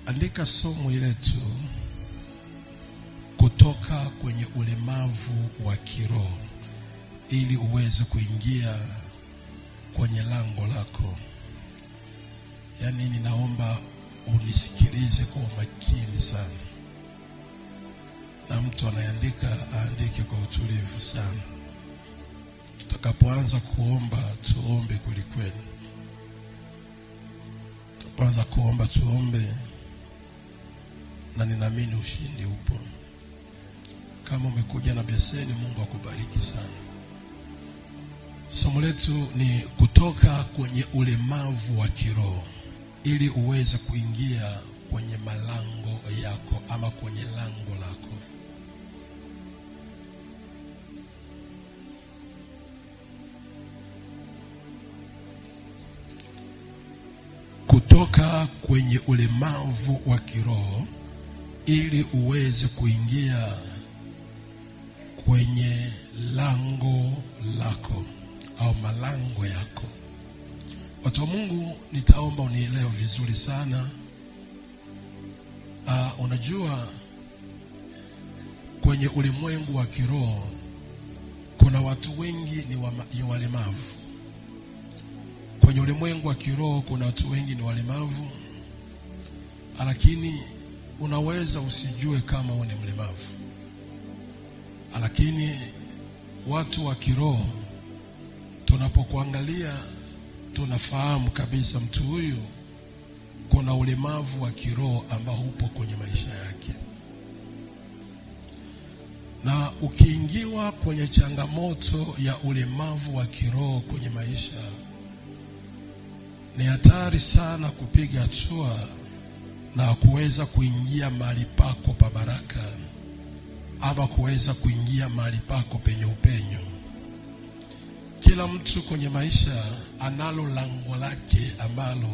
Andika somo letu kutoka kwenye ulemavu wa kiroho ili uweze kuingia kwenye lango lako. Yaani ninaomba unisikilize kwa makini sana. Na mtu anayeandika aandike kwa utulivu sana. Tutakapoanza kuomba tuombe kwelikweli. Tutakapoanza kuomba tuombe, na ninaamini ushindi upo. Kama umekuja na beseni, Mungu akubariki sana. Somo letu ni kutoka kwenye ulemavu wa kiroho ili uweze kuingia kwenye malango yako ama kwenye lango lako. Kutoka kwenye ulemavu wa kiroho ili uweze kuingia kwenye lango lako au malango yako. Watu wa Mungu, nitaomba unielewe vizuri sana. Unajua, kwenye ulimwengu wa kiroho kuna watu wengi ni walemavu. Kwenye ulimwengu wa kiroho kuna watu wengi ni walemavu, lakini unaweza usijue kama wewe ni mlemavu. Lakini watu wa kiroho tunapokuangalia tunafahamu kabisa mtu huyu kuna ulemavu wa kiroho ambao upo kwenye maisha yake. Na ukiingiwa kwenye changamoto ya ulemavu wa kiroho kwenye maisha, ni hatari sana kupiga hatua na kuweza kuingia mahali pako pa baraka ama kuweza kuingia mahali pako penye upenyo. Kila mtu kwenye maisha analo lango lake ambalo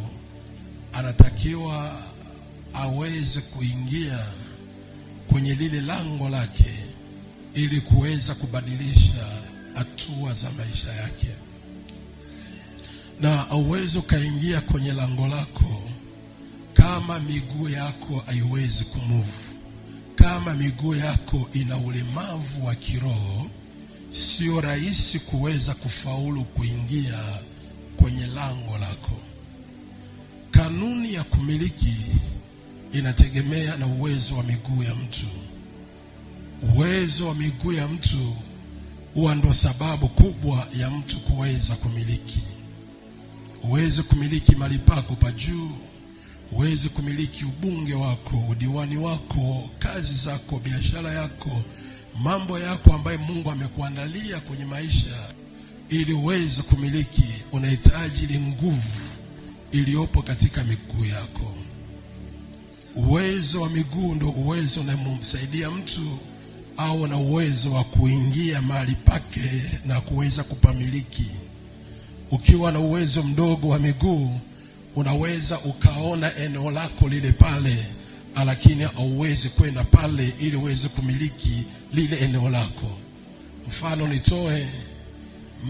anatakiwa aweze kuingia kwenye lile lango lake ili kuweza kubadilisha hatua za maisha yake. Na uweze ukaingia kwenye lango lako kama miguu yako haiwezi kumove, kama miguu yako ina ulemavu wa kiroho, sio rahisi kuweza kufaulu kuingia kwenye lango lako. Kanuni ya kumiliki inategemea na uwezo wa miguu ya mtu. Uwezo wa miguu ya mtu huwa ndo sababu kubwa ya mtu kuweza kumiliki. Uweze kumiliki mali pako pa juu, uweze kumiliki ubunge wako, udiwani wako, kazi zako, biashara yako, mambo yako ambayo Mungu amekuandalia kwenye maisha. Ili uweze kumiliki, unahitaji ile nguvu iliyopo katika miguu yako. Uwezo wa miguu ndio uwezo unamsaidia mtu au na uwezo wa kuingia mahali pake na kuweza kupamiliki. Ukiwa na uwezo mdogo wa miguu, unaweza ukaona eneo lako lile pale, lakini hauwezi kwenda pale ili uweze kumiliki lile eneo lako. Mfano nitoe,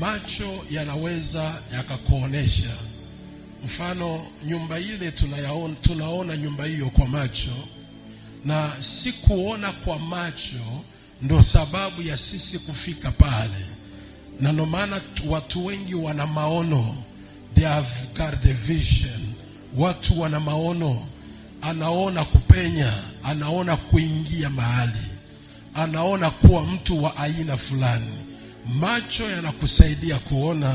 macho yanaweza yakakuonesha. Mfano nyumba ile tunaona nyumba hiyo kwa macho, na si kuona kwa macho ndo sababu ya sisi kufika pale. Na ndio maana watu wengi wana maono, they have got the vision. Watu wana maono, anaona kupenya, anaona kuingia mahali, anaona kuwa mtu wa aina fulani. Macho yanakusaidia kuona,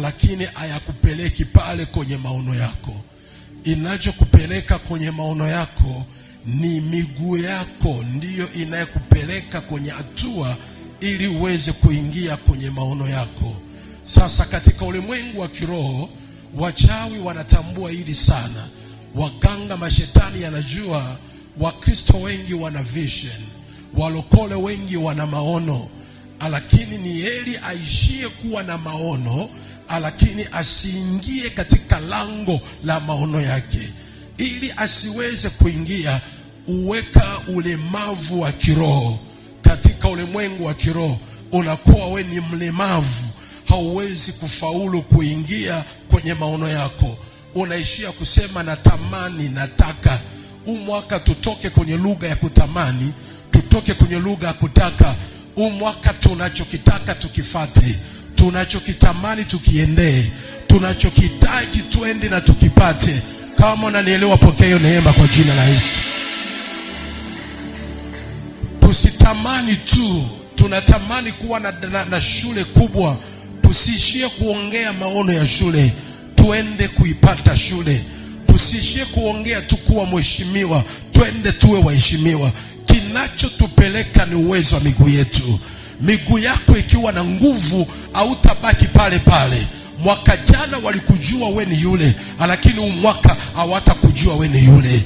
lakini hayakupeleki pale kwenye maono yako. Inachokupeleka kwenye maono yako ni miguu yako, ndiyo inayokupeleka kwenye hatua ili uweze kuingia kwenye maono yako. Sasa katika ulimwengu wa kiroho, wachawi wanatambua hili sana. Waganga mashetani yanajua Wakristo wengi wana vision, walokole wengi wana maono, lakini ni heri aishie kuwa na maono, lakini asiingie katika lango la maono yake. Ili asiweze kuingia, uweka ulemavu wa kiroho. Katika ulimwengu wa kiroho unakuwa we ni mlemavu, hauwezi kufaulu kuingia kwenye maono yako. Unaishia kusema natamani, nataka. mwaka tutoke kwenye lugha ya kutamani, tutoke kwenye lugha ya kutaka. Mwaka tunachokitaka tukifate, tunachokitamani tukiendee, tunachokitaji tuende na tukipate. Kama unanielewa, pokea hiyo neema kwa jina la Yesu. Tusitamani tu, tunatamani kuwa na shule kubwa. Tusiishie kuongea maono ya shule, tuende kuipata shule. Tusiishie kuongea tu kuwa mheshimiwa, twende tuwe waheshimiwa. Kinachotupeleka ni uwezo wa miguu yetu. Miguu yako ikiwa na nguvu, hautabaki pale pale. Mwaka jana walikujua we ni yule, lakini mwaka hawatakujua we ni yule.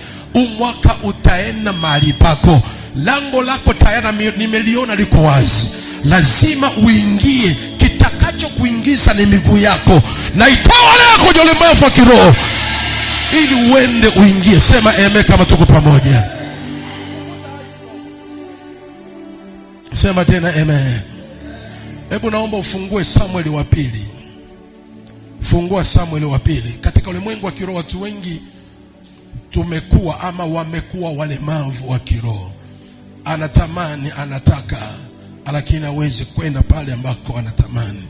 Mwaka utaenda mahali pako. Lango lako tayari nimeliona liko wazi. Lazima uingie. Kitakacho kuingiza ni miguu yako. Na itoa leo kwenye ulemavu wa kiroho ili uende uingie. Sema amen kama tuko pamoja. Sema tena amen. Hebu naomba ufungue Samueli wa pili. Fungua Samueli wa pili. Katika ulimwengu wa kiroho watu wengi tumekuwa ama wamekuwa walemavu wa kiroho. Anatamani, anataka, lakini hawezi kwenda pale ambako anatamani.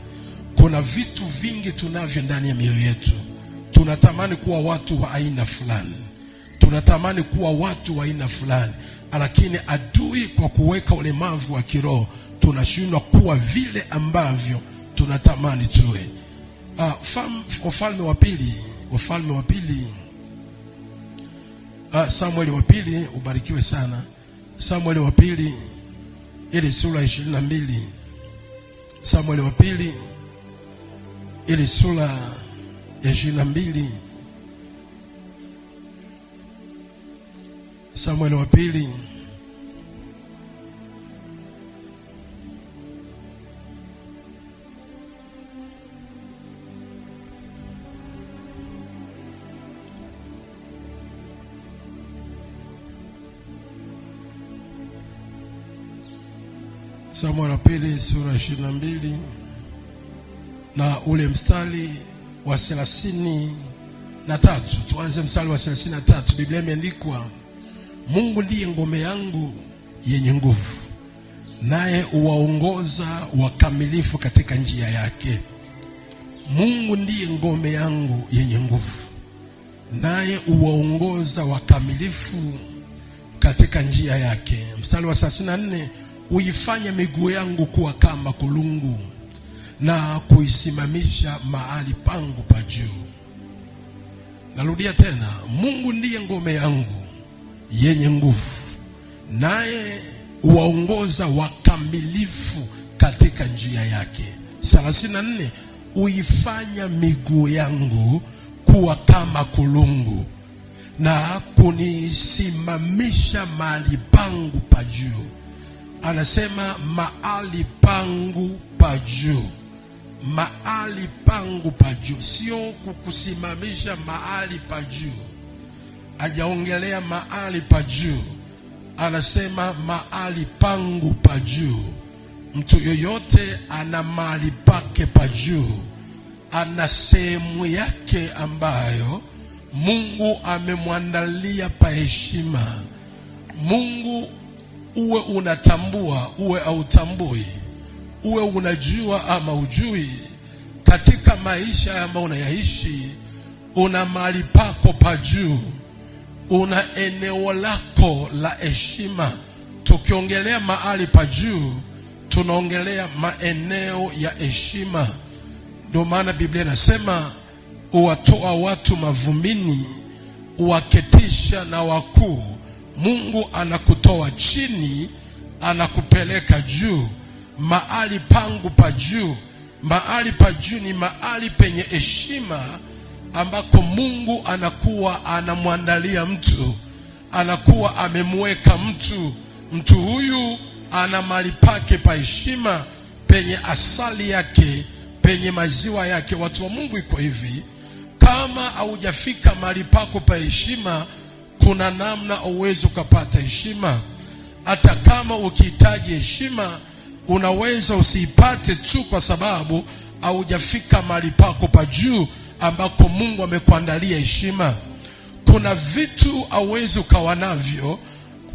Kuna vitu vingi tunavyo ndani ya mioyo yetu. Tunatamani kuwa watu wa aina fulani, tunatamani kuwa watu wa aina fulani, lakini adui kwa kuweka ulemavu wa kiroho tunashindwa kuwa vile ambavyo tunatamani tuwe. Wafalme wa pili, Samueli wa pili, ubarikiwe sana. Samueli wa pili ile sura 22. Samueli wa pili ile sura ya 22. Samueli wa pili Samueli wa pili sura 22 na ule mstari wa 33. Tuanze mstari wa 33. Biblia imeandikwa, Mungu ndiye ngome yangu yenye nguvu, naye uwaongoza wakamilifu katika njia yake. Mungu ndiye ngome yangu yenye nguvu, naye uwaongoza wakamilifu katika njia yake. Mstari wa 34, uifanya miguu yangu kuwa kama kulungu na kuisimamisha mahali pangu pa juu. Narudia tena, Mungu ndiye ngome yangu yenye nguvu, naye uwaongoza wakamilifu katika njia yake. 34, uifanya miguu yangu kuwa kama kulungu na kunisimamisha mahali pangu pa juu. Anasema mahali pangu pa juu, mahali pangu pa juu, sio kukusimamisha mahali pa juu. Hajaongelea mahali pa juu, anasema mahali pangu pa juu. Mtu yoyote ana mahali pake pa juu, ana sehemu yake ambayo Mungu amemwandalia pa heshima. Mungu, uwe unatambua uwe hautambui, uwe unajua ama ujui, katika maisha ambayo unayaishi una mahali pako pa juu, una eneo lako la heshima. Tukiongelea mahali pa juu tunaongelea maeneo ya heshima. Ndio maana Biblia inasema uwatoa watu mavumbini, uwaketisha na wakuu. Mungu anakutoa chini, anakupeleka juu. Mahali pangu pa juu, mahali pa juu ni mahali penye heshima ambako Mungu anakuwa anamwandalia mtu, anakuwa amemweka mtu. Mtu huyu ana mahali pake pa heshima, penye asali yake, penye maziwa yake. Watu wa Mungu, iko hivi, kama haujafika mahali pako pa heshima, kuna namna uwezo ukapata heshima. Hata kama ukihitaji heshima, unaweza usiipate tu kwa sababu haujafika mahali pako pa juu ambako Mungu amekuandalia heshima. kuna vitu hauwezi ukawa navyo,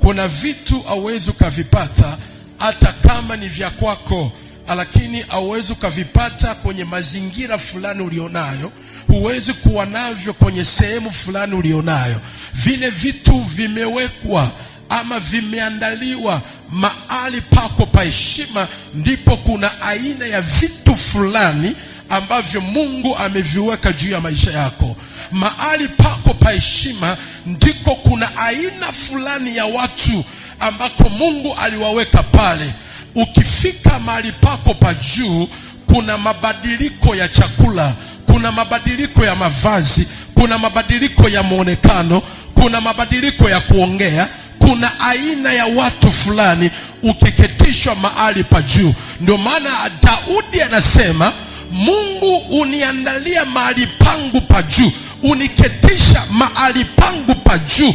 kuna vitu hauwezi ukavipata hata kama ni vya kwako, lakini hauwezi ukavipata kwenye mazingira fulani ulionayo, huwezi kuwa navyo kwenye sehemu fulani ulionayo. Vile vitu vimewekwa ama vimeandaliwa mahali pako pa heshima, ndipo kuna aina ya vitu fulani ambavyo Mungu ameviweka juu ya maisha yako. Mahali pako pa heshima ndiko kuna aina fulani ya watu ambako Mungu aliwaweka pale. Ukifika mahali pako pa juu, kuna mabadiliko ya chakula, kuna mabadiliko ya mavazi, kuna mabadiliko ya muonekano, kuna mabadiliko ya kuongea, kuna aina ya watu fulani ukiketishwa mahali pa juu. Ndio maana Daudi anasema, Mungu uniandalia mahali pangu pa juu, uniketisha mahali pangu pa juu.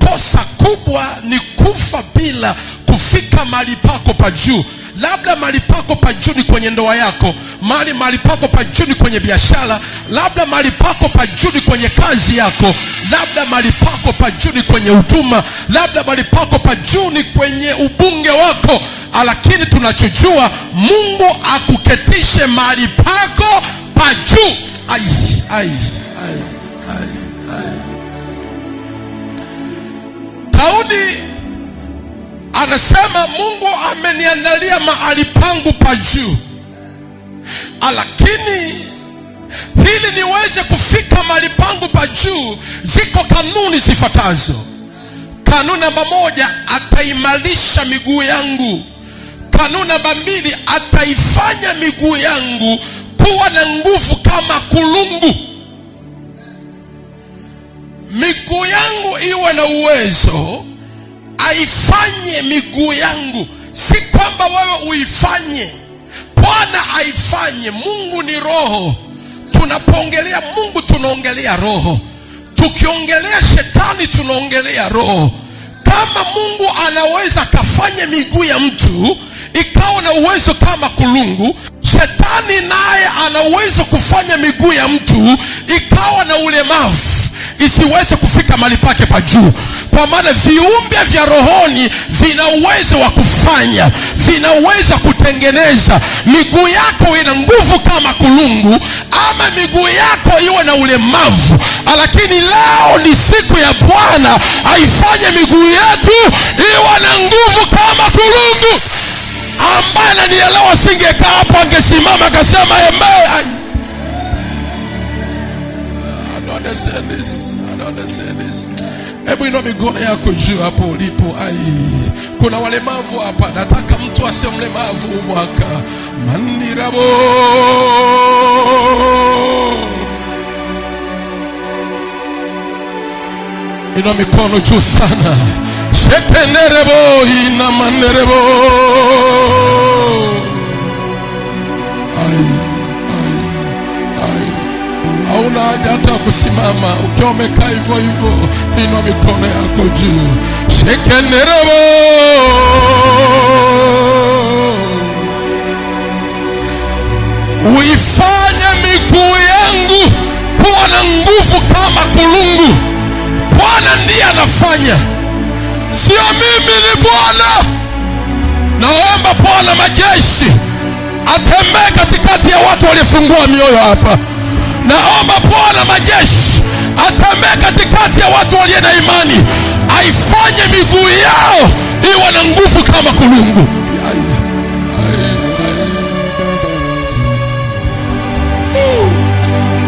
Kosa kubwa ni kufa bila kufika mahali pako pa juu. Labda mahali pako pa juu ni kwenye ndoa yako, mahali pako pa juu ni kwenye biashara, labda mahali pako pa juu ni kwenye kazi yako, labda mahali pako pa juu ni kwenye huduma, labda mahali pako pa juu ni kwenye ubunge wako. Lakini tunachojua, Mungu akuketishe mahali pako pa juu. Daudi anasema, Mungu ameniandalia mahali pangu pa juu, lakini ili niweze kufika mahali pangu pa juu, ziko kanuni zifuatazo. Kanuni namba 1, ataimarisha miguu yangu. Kanuni namba 2, ataifanya miguu yangu kuwa na nguvu kama kulungu. Miguu yangu iwe na uwezo, aifanye miguu yangu. Si kwamba wewe uifanye, Bwana aifanye. Mungu ni roho. Tunapoongelea Mungu tunaongelea roho. Tukiongelea shetani tunaongelea roho. Kama Mungu anaweza kafanya miguu ya mtu ikawa na uwezo kama kulungu, shetani naye ana uwezo kufanya miguu ya mtu ikawa na ulemavu, isiweze kufika mahali pake pa juu. Kwa maana viumbe vya rohoni vina uwezo wa kufanya, vina uwezo wa kutengeneza. Miguu yako ina nguvu kama kulungu, ama miguu yako iwe na ulemavu. Lakini leo ni siku ya Bwana aifanye miguu yetu iwe na nguvu kama kulungu. Ambaye ananielewa singekaa hapo, angesimama akasema amen. I don't understand this. Hebu inua mikono yako juu hapo ulipo. Kuna walemavu hapa, nataka mtu asiye mlemavu mwaka mandirabo. Inua mikono juu sana. Shekenerebo ina manerebo. Hauna haja hata kusimama. Ukiwa umekaa hivyo hivyo, inua mikono yako juu. Shekenerebo. Uifanye miguu yangu kuwa na nguvu kama kulungu. Bwana ndiye anafanya, sio mimi, ni Bwana. Naomba Bwana majeshi atembee katikati ya watu waliofungua mioyo hapa. Naomba Bwana majeshi atembee katikati ya watu walio na imani, aifanye miguu yao iwe na nguvu kama kulungu.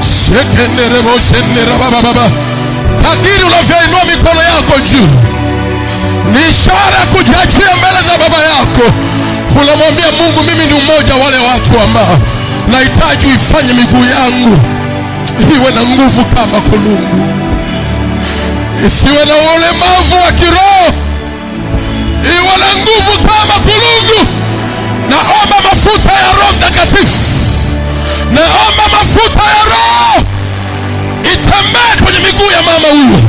Shekenderebo shendera baba. Kadiri unavyoinua mikono yako juu, ni ishara kujiachia mbele za baba yako. Unamwambia Mungu, mimi ni mmoja wale watu ambao nahitaji uifanye miguu yangu iwe na nguvu kama kulungu, isiwe na ulemavu wa kiroho, iwe na nguvu kama kulungu. Naomba mafuta ya Roho Mtakatifu, naomba mafuta ya Roho itembee kwenye miguu ya mama huyu,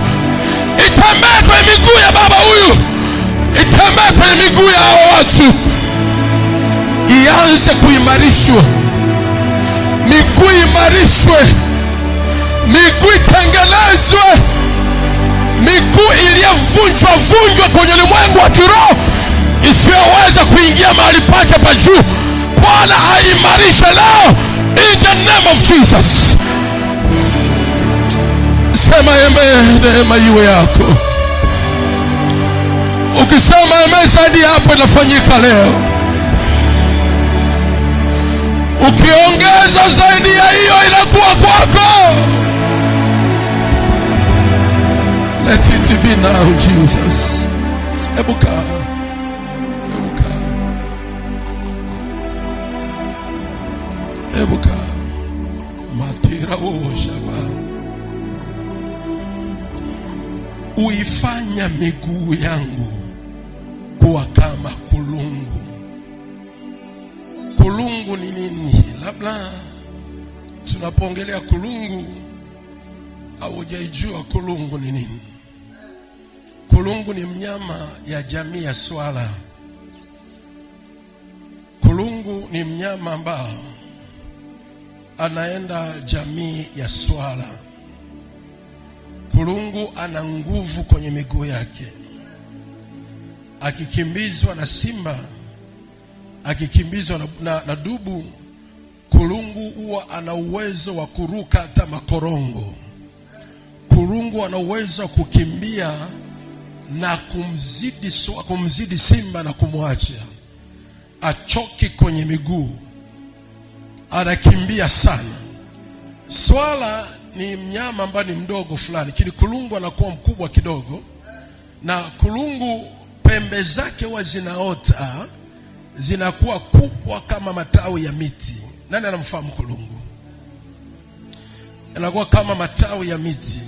itembee kwenye miguu ya baba huyu, itembee kwenye miguu ya hao watu, ianze kuimarishwa. Miguu imarishwe, miguu itengenezwe, miguu iliyovunjwa kwenye ulimwengu wa kiroho isiyoweza kuingia mahali pake pa juu, Bwana aimarishe leo in the name of Jesus. Sema amen, neema iwe yako. Ukisema amen zaidi hapo inafanyika leo. Ukiongeza zaidi ya hiyo inakuwa kwako. Let it be now, Jesus. Ebuka. Matira wo shaba. Uifanya miguu yangu kuwa kama kulungu. Kulungu ni nini? Labda tunapoongelea kulungu au hujaijua kulungu ni nini? Kulungu ni mnyama ya jamii ya swala. Kulungu ni mnyama ambao anaenda jamii ya swala. Kulungu ana nguvu kwenye miguu yake. Akikimbizwa na simba, akikimbizwa na dubu, kulungu huwa ana uwezo wa kuruka hata makorongo. Kulungu ana uwezo wa kukimbia na kumzidi simba na kumwacha achoki kwenye miguu. Anakimbia sana. Swala ni mnyama ambaye ni mdogo fulani, lakini kulungu anakuwa mkubwa kidogo, na kulungu pembe zake huwa zinaota, zinakuwa kubwa kama matawi ya miti. Nani anamfahamu kulungu? Anakuwa kama matawi ya miti,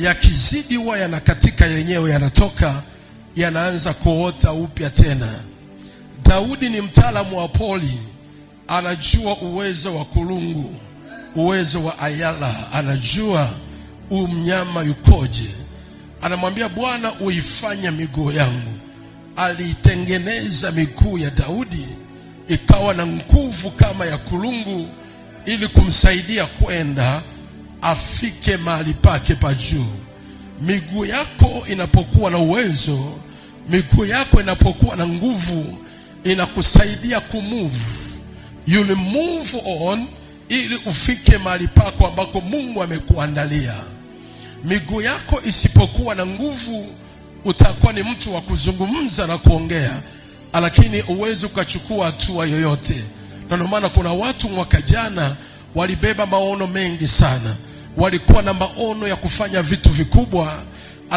yakizidi huwa yanakatika yenyewe, yanatoka, yanaanza kuota upya tena. Daudi ni mtaalamu wa poli, anajua uwezo wa kulungu, uwezo wa ayala, anajua mnyama yukoje. Anamwambia Bwana, uifanya miguu yangu. Alitengeneza miguu ya Daudi ikawa na nguvu kama ya kulungu, ili kumsaidia kwenda afike mahali pake pa juu. Miguu yako inapokuwa na uwezo, miguu yako inapokuwa na nguvu, inakusaidia kumove. You move on ili ufike mahali pako ambako Mungu amekuandalia. Miguu yako isipokuwa na nguvu, utakuwa ni mtu wa kuzungumza na kuongea, lakini uweze ukachukua hatua yoyote. Na ndio maana kuna watu mwaka jana walibeba maono mengi sana, walikuwa na maono ya kufanya vitu vikubwa,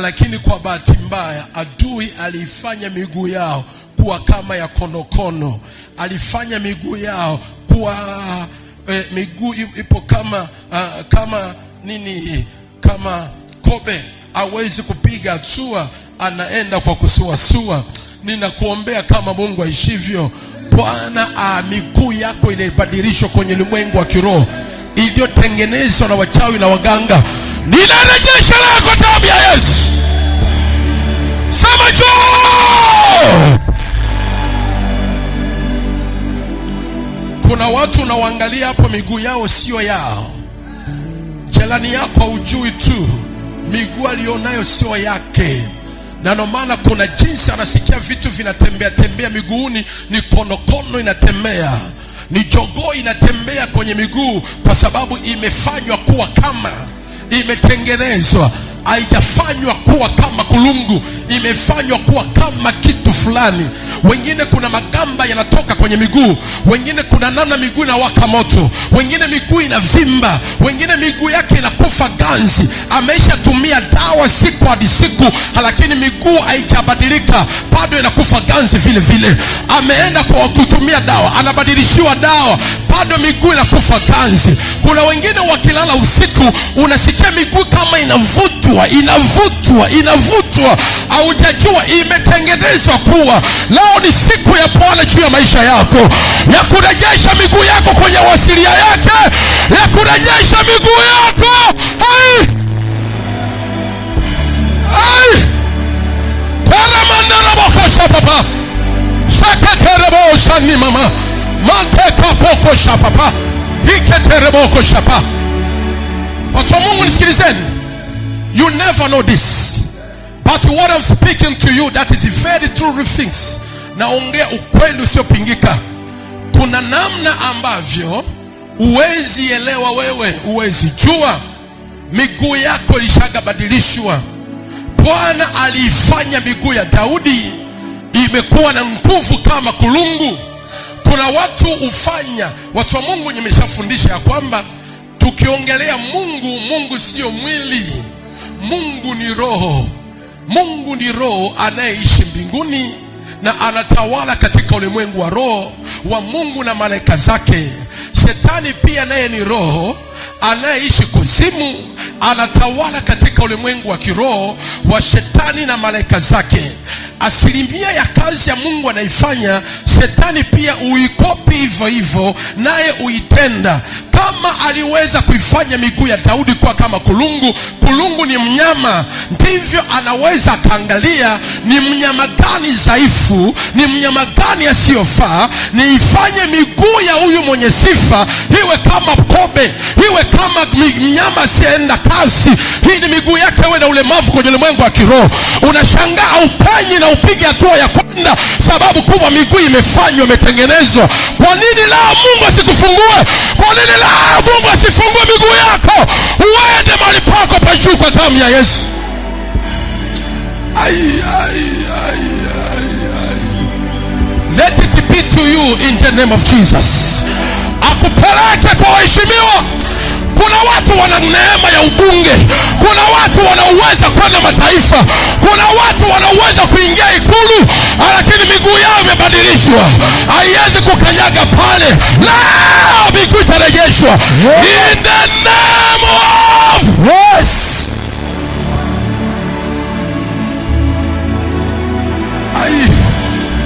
lakini kwa bahati mbaya adui alifanya miguu yao kuwa kama ya konokono. Alifanya miguu yao kuwa miguu ipo kama nini, kama kobe, hawezi kupiga hatua, anaenda kwa kusuasua. Ninakuombea kama Mungu aishivyo, Bwana, miguu yako ilibadilishwa kwenye ulimwengu wa kiroho, iliyotengenezwa na wachawi na waganga. Ninarejesha lako damu ya Yesu. Sema juu. Kuna watu unawaangalia hapo, miguu yao sio yao. Jelani yako hujui tu, miguu alionayo sio yake. Na ndio maana kuna jinsi anasikia vitu vinatembea miguuni, ni konokono inatembea, ni jogoo inatembea kwenye miguu, kwa sababu imefanywa kuwa kama, imetengenezwa. Haijafanywa kuwa kama kulungu, imefanywa kuwa kama kitu fulani. Wengine kuna magamba yanatoka kwenye miguu, wengine kuna namna miguu inawaka moto, wengine miguu inavimba, wengine miguu yake inakufa ganzi. Ameisha tumia dawa siku hadi siku, lakini miguu haijabadilika, bado inakufa ganzi vile vile. Ameenda kwa kutumia dawa, anabadilishiwa dawa, bado miguu inakufa ganzi. Kuna wengine wakilala usiku, unasikia miguu kama inavutwa. Haujajua imetengenezwa kuwa. Leo ni siku ya Bwana juu ya maisha yako, ya kurejesha miguu yako kwenye wasilia yake, ya kurejesha miguu yako. Teramandaraboka papa shaketerebo shani mama manteka poko shapapa iketereboko shapa. Watu wa Mungu nisikilizeni, you never know this. But what I'm speaking to you, that is very true things. Naongea ukweli usiopingika. Kuna namna ambavyo uwezi elewa wewe, uwezi jua. Miguu yako ilishagabadilishwa. Bwana aliifanya miguu ya Daudi imekuwa na nguvu kama kulungu. Kuna watu ufanya, watu wa Mungu nimeshafundisha ya kwamba tukiongelea Mungu, Mungu sio mwili. Mungu ni roho. Mungu ni roho anayeishi mbinguni na anatawala katika ulimwengu wa roho wa Mungu na malaika zake. Shetani pia naye ni roho anayeishi kuzimu, anatawala katika ulimwengu wa kiroho wa shetani na malaika zake. Asilimia ya kazi ya Mungu anaifanya, shetani pia uikopi hivyo hivyo, naye uitenda. Kama aliweza kuifanya miguu ya Daudi kuwa kama kulungu, kulungu ni mnyama, ndivyo anaweza akaangalia ni mnyama gani dhaifu, ni mnyama gani asiyofaa, niifanye miguu ya huyu mwenye sifa iwe kama kobe, iwe kama mnyama asiyeenda kasi. Hii ni miguu yake iwe na ulemavu kwenye ulimwengu wa kiroho. Unashangaa upenyi na upige hatua ya kwenda, sababu kubwa miguu imefanywa, imetengenezwa. Kwa nini la Mungu asikufungue? Kwa nini la Mungu asifungue miguu yako uende mahali pako pa juu kwa damu ya Yesu? Let it be to you in the name of Jesus. Akupeleke kwa waheshimiwa. Kuna watu wana neema ya ubunge. Kuna watu wanaweza kwenda mataifa. Kuna watu wanaweza kuingia ikulu, lakini miguu yao imebadilishwa. Haiwezi kukanyaga pale. La, miguu itarejeshwa. In the name of yes.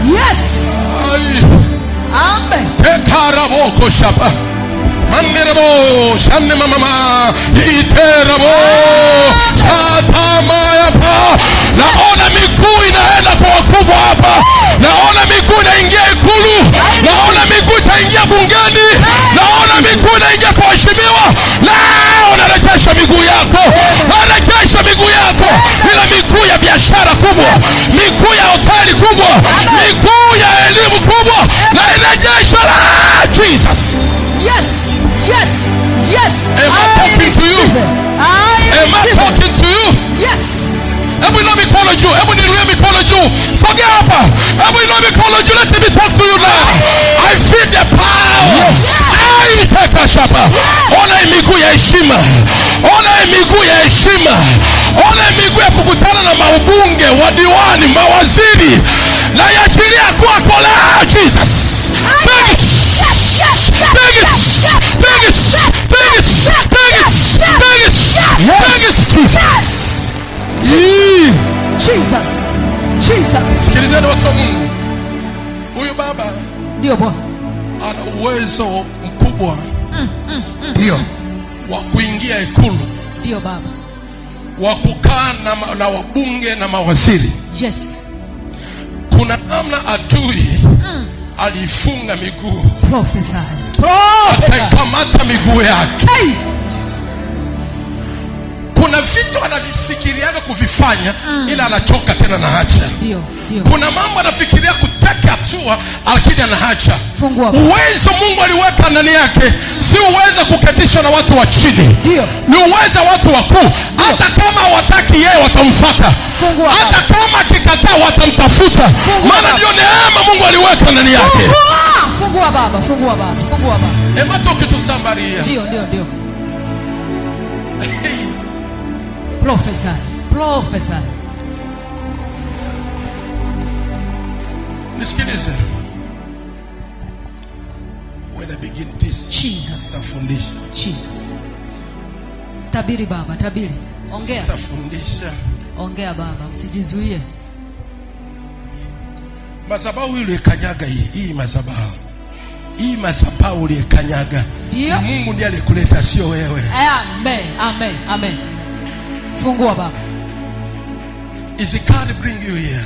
Yes. Amen. Tekaraboko shaba. Manderebo shanne mama iterabo satama hapa. Naona miguu inaenda kwa wakubwa hapa. Naona miguu inaingia ikulu. Naona miguu itaingia bungeni. Naona miguu inaingia kwa waheshimiwa. Leo narejesha miguu yako. Narejesha miguu yako. Ila miguu ya biashara kubwa, miguu ya hoteli kubwa, miguu ya elimu kubwa, na inarejesha Jesus. Yes. Yes. Yes. Am I talking to you? Am I talking to you? Yes. Hebu inua mikono juu. Hebu niinue mikono juu. Sogea hapa. Hebu inua mikono juu. Let me talk to you now. I feel the power. Yes. Ai peka shapa. Ona miguu ya heshima. Ona miguu ya heshima. Ona miguu ya kukutana na mabunge, wadiwani, mawaziri. Na yachilia kwako la Jesus. Jesus. Sikilizeni watu wa Mungu. Huyu baba ndio Bwana ana uwezo mkubwa ndio wa kuingia ikulu. Ndio baba. Wa kukaa na wabunge na mawaziri. Yes. Kuna namna adui alifunga miguu. Prophesy. Akakamata miguu yake. Hey. Kuna vitu anavifikiriaga kuvifanya ila anachoka tena na hacha. Ndio. Kuna mambo anafikiria kuteka hatua lakini anaacha. Uwezo Mungu aliweka ndani yake si uwezo kuketisha na watu wa chini. Ndio. Ni uwezo watu wakuu. Hata kama wataki yeye watamfuata. Hata kama kikataa watamtafuta. Maana ndio neema Mungu aliweka ndani yake. Fungua baba, fungua baba, fungua baba. Ema toki tu somebody here. Ndio. Prophesy. Nisikilize. When I begin this, Jesus. Tafundisha. Jesus. Tabiri baba, tabiri. Ongea. Tafundisha. Ongea baba, usijizuie. Madhabahu ile kanyaga hii madhabahu. Hii madhabahu ile kanyaga. Ndio. Mungu ndiye alikuleta, sio wewe. Amen. Fungua baba. Is God bring you here?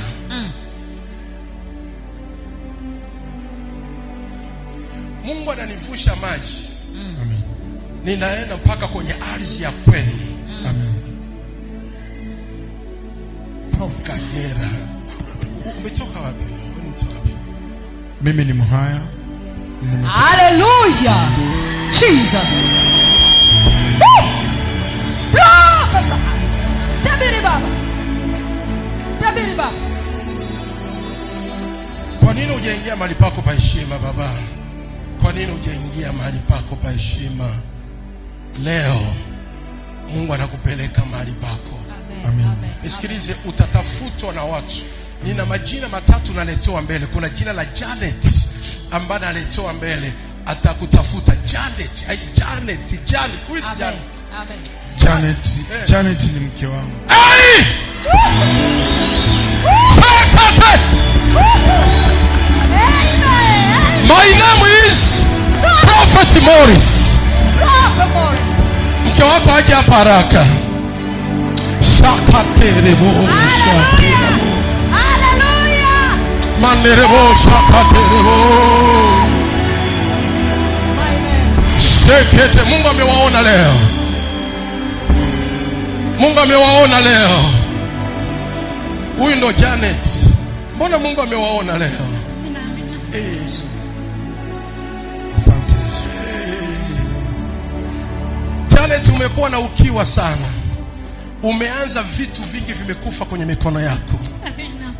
Mungu ananivusha maji. Amen. Ninaenda mpaka kwenye ardhi ya kwenu. Amen. Kagera. Umetoka wapi? Mimi ni Mhaya. Hallelujah. Jesus. Tabiri baba. Tabiri baba. Kwa nini hujaingia mahali pako pa heshima baba? Kwa nini hujaingia mahali pako pa heshima? Leo Mungu anakupeleka mahali pako. Amen. Nisikilize, utatafutwa na watu. Nina majina matatu naletoa mbele. Kuna jina la Janet ambaye naletoa mbele, atakutafuta. Janet, who is Janet? Amen. Janet ni mke wangu. Hey! My name is Prophet Morris. Mke wako aje hapa haraka. Shakaterebo, shakaterebo. Hallelujah. Manerebo, shakaterebo. Shekete. Mungu amewaona leo. Mungu amewaona leo. Huyu ndo Janet. Mbona Mungu amewaona leo? Asante. Janet, umekuwa na ukiwa sana. Umeanza vitu vingi vimekufa kwenye mikono yako. Amina.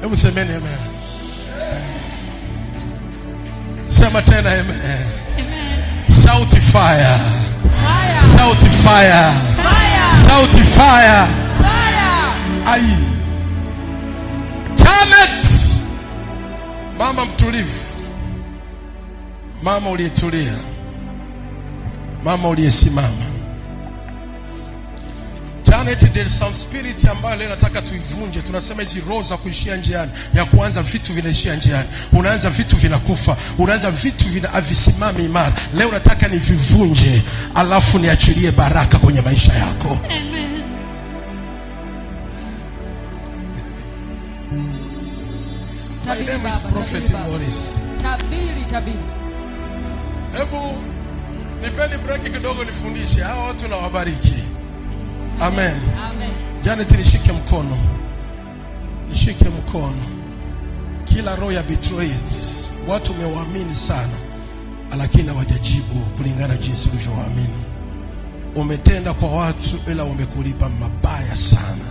Hebu semeni amen. Sema tena amen. Amen. Shout fire. Fire. Shout fire. Fire. Shout fire. Fire. Ai. Janet. Mama mtulivu. Mama uliyetulia. Mama uliyesimama. Janet, there is some spirit ambayo leo nataka tuivunje. Tunasema hizi roho za kuishia njiani, ya kuanza vitu vinaishia njiani. Unaanza vitu vinakufa, unaanza vitu havisimami imara. Leo nataka nivivunje, alafu niachilie baraka kwenye maisha yako. Amen. My name is Prophet Morris. Tabiri. Hebu nipeni break kidogo nifundishe. Hawa watu na wabariki. Amen. Amen. Janet, nishike mkono. Nishike mkono. Kila roho ya betrayed, watu umewaamini sana, lakini hawajajibu kulingana jinsi ulivyowaamini. Umetenda kwa watu ila wamekulipa mabaya sana.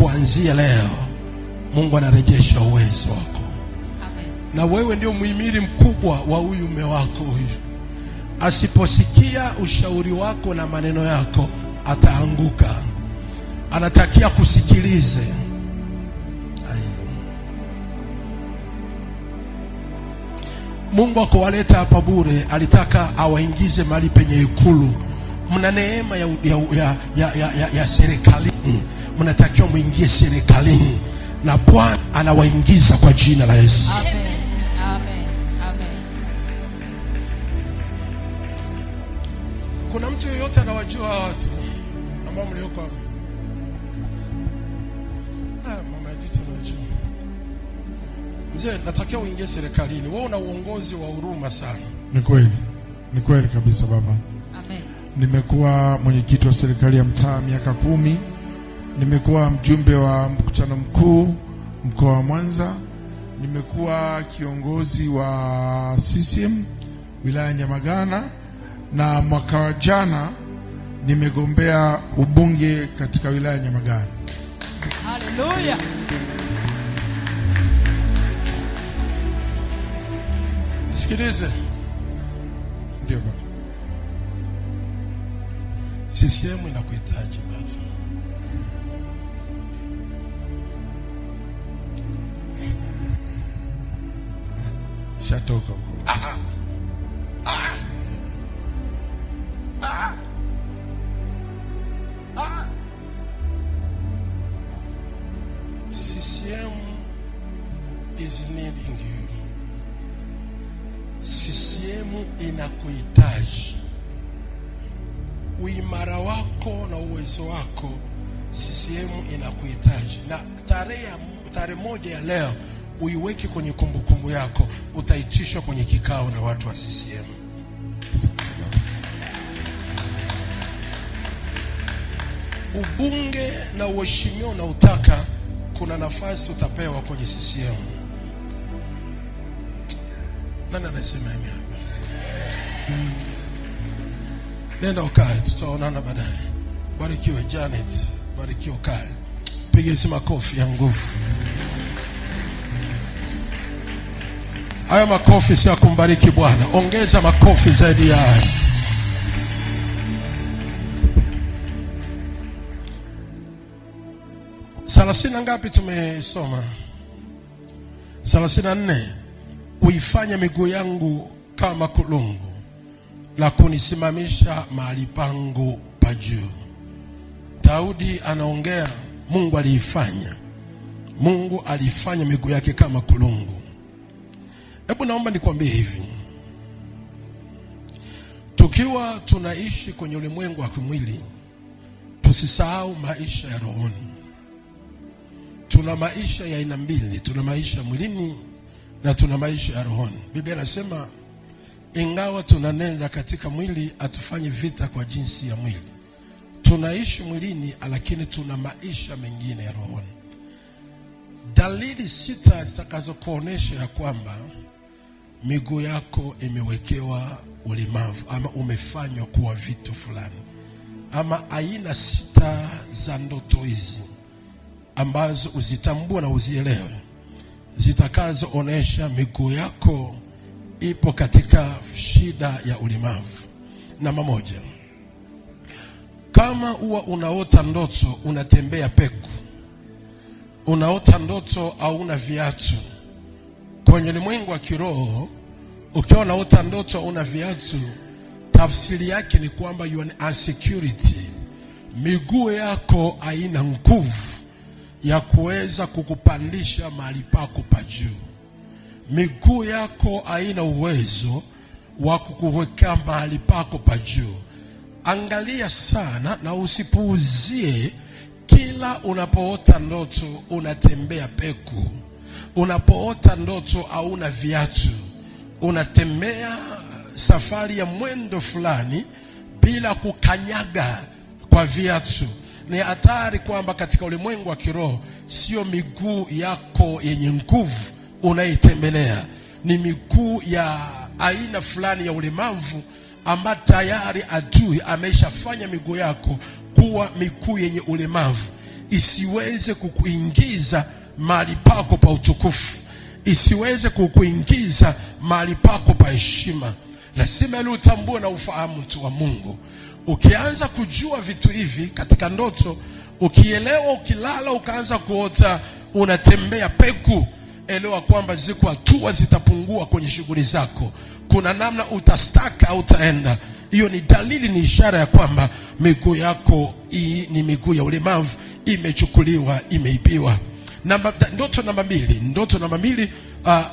Kuanzia leo Mungu anarejesha uwezo wako. Amen. Na wewe ndio muhimili mkubwa wa huyu mume wako huyu. Asiposikia ushauri wako na maneno yako, ataanguka. Anatakia kusikilize. Mungu akowaleta hapa bure, alitaka awaingize mahali penye ikulu. Mna neema ya serikalini. Mnatakiwa muingie serikalini, na Bwana anawaingiza kwa jina la Yesu. Amen. Amen. Amen. Kuna mtu yeyote anawajua watu ambao mlioko hapa? Mama Edith anajua. Mzee, natakiwa uingie serikalini. Wewe una uongozi wa huruma sana. Ni kweli kabisa baba. Amen. Nimekuwa mwenyekiti wa serikali ya mtaa miaka 10. Nimekuwa mjumbe wa mkutano mkuu mkoa wa Mwanza. Nimekuwa kiongozi wa CCM wilaya Nyamagana, na mwaka wa jana nimegombea ubunge katika wilaya Nyamagana. Hallelujah. Sikilize. Ndio baba. CCM inakuhitaji baba. Shatoka huko. CCM is needing you. CCM inakuhitaji. Uimara wako na uwezo wako, CCM inakuhitaji. Na tarehe moja ya leo uiweke kwenye kumbukumbu yako. Utaitishwa kwenye kikao na watu wa CCM. ubunge na uheshimiwa na utaka, kuna nafasi utapewa kwenye CCM. Nani anasema hivi hapa? Nenda ukae, tutaonana baadaye. Barikiwe Janet, barikiwe ukae. Piga makofi ya nguvu. Haya makofi si ya kumbariki Bwana. Ongeza makofi zaidi ya haya. Salasina ngapi tumesoma? 34. Uifanya miguu yangu kama kulungu, la kunisimamisha mahali pangu pa juu. Daudi anaongea, Mungu aliifanya. Mungu alifanya miguu yake kama kulungu. Hebu naomba nikwambie hivi. Tukiwa tunaishi kwenye ulimwengu wa kimwili, tusisahau maisha ya rohoni. Tuna maisha ya aina mbili, tuna maisha mwilini na tuna maisha ya rohoni. Biblia inasema ingawa tunanenda katika mwili, atufanye vita kwa jinsi ya mwili. Tunaishi mwilini, lakini tuna maisha mengine ya rohoni. Dalili 6 zitakazokuonesha ya kwamba miguu yako imewekewa ulemavu ama umefanywa kuwa vitu fulani, ama aina 6 za ndoto hizi ambazo uzitambua na uzielewe, zitakazoonesha miguu yako ipo katika shida ya ulemavu. Namba 1, kama huwa unaota ndoto unatembea peku, unaota ndoto au una viatu. Kwenye ulimwengu wa kiroho, ukiwa unaota ndoto una viatu, tafsiri yake ni kwamba you are insecurity. Miguu yako haina nguvu ya kuweza kukupandisha mahali pako pa juu. Miguu yako haina uwezo wa kukuweka mahali pako pa juu. Angalia sana na usipuuzie. Kila unapoota ndoto unatembea peku, unapoota ndoto hauna viatu, unatembea safari ya mwendo fulani bila kukanyaga kwa viatu, ni hatari kwamba katika ulimwengu wa kiroho sio miguu yako yenye nguvu unaitembelea, ni miguu ya aina fulani ya ulemavu ambayo tayari adui ameshafanya miguu yako kuwa miguu yenye ulemavu, isiweze kukuingiza mahali pako pa utukufu, isiweze kukuingiza mahali pako pa heshima. Lazima ili utambue na ufahamu mtu wa Mungu. Ukianza kujua vitu hivi katika ndoto, ukielewa, ukilala ukaanza kuota unatembea peku, elewa kwamba ziko hatua zitapungua kwenye shughuli zako. Kuna namna utastaka au utaenda. Hiyo ni dalili, ni ishara ya kwamba miguu yako hii ni miguu ya ulemavu, imechukuliwa, imeibiwa. Ndoto namba 2,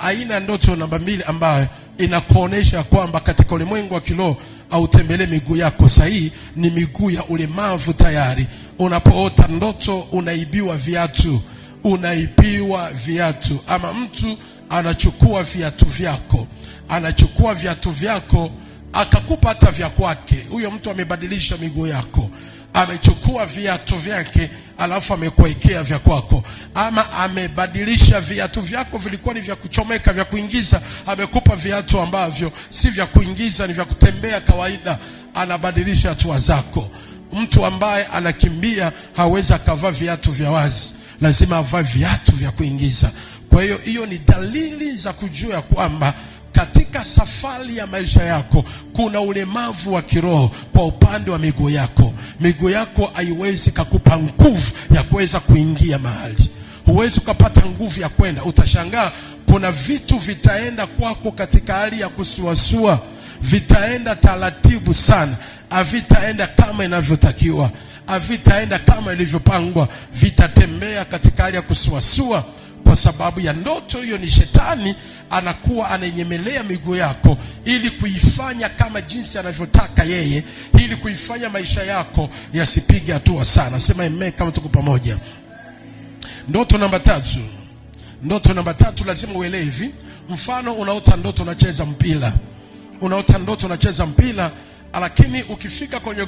aina ndoto namba 2 ambayo inakuonesha kwamba katika ulimwengu wa kiroho au tembelee miguu yako sahihi, ni miguu ya ulemavu tayari. Unapoota ndoto unaibiwa viatu, unaibiwa viatu, ama mtu anachukua viatu vyako, anachukua viatu vyako akakupa hata vya kwake. Huyo mtu amebadilisha miguu yako, amechukua viatu vyake alafu amekuwekea vya kwako, ama amebadilisha viatu vyako vilikuwa ni vya kuchomeka, vya kuingiza, amekupa viatu ambavyo si vya kuingiza, ni vya kutembea kawaida, anabadilisha hatua zako. Mtu ambaye anakimbia hawezi akavaa viatu vya wazi, lazima avae viatu vya kuingiza. Kwa hiyo hiyo ni dalili za kujua kwamba katika safari ya maisha yako kuna ulemavu wa kiroho kwa upande wa miguu yako. Miguu yako haiwezi kukupa nguvu ya kuweza kuingia mahali. Huwezi kupata nguvu ya kwenda. Utashangaa kuna vitu vitaenda kwako katika hali ya kusuasua, vitaenda taratibu sana, havitaenda kama inavyotakiwa, havitaenda kama ilivyopangwa, vitatembea katika hali ya kusuasua. Kwa sababu ya ndoto hiyo, ni shetani anakuwa ananyemelea miguu yako ili kuifanya kama jinsi anavyotaka yeye, ili kuifanya maisha yako yasipige hatua sana. Sema amen kama tuko pamoja. Ndoto namba 3 lazima uelewe hivi. Mfano, unaota ndoto unacheza mpira. Unaota ndoto unacheza mpira, lakini ukifika kwenye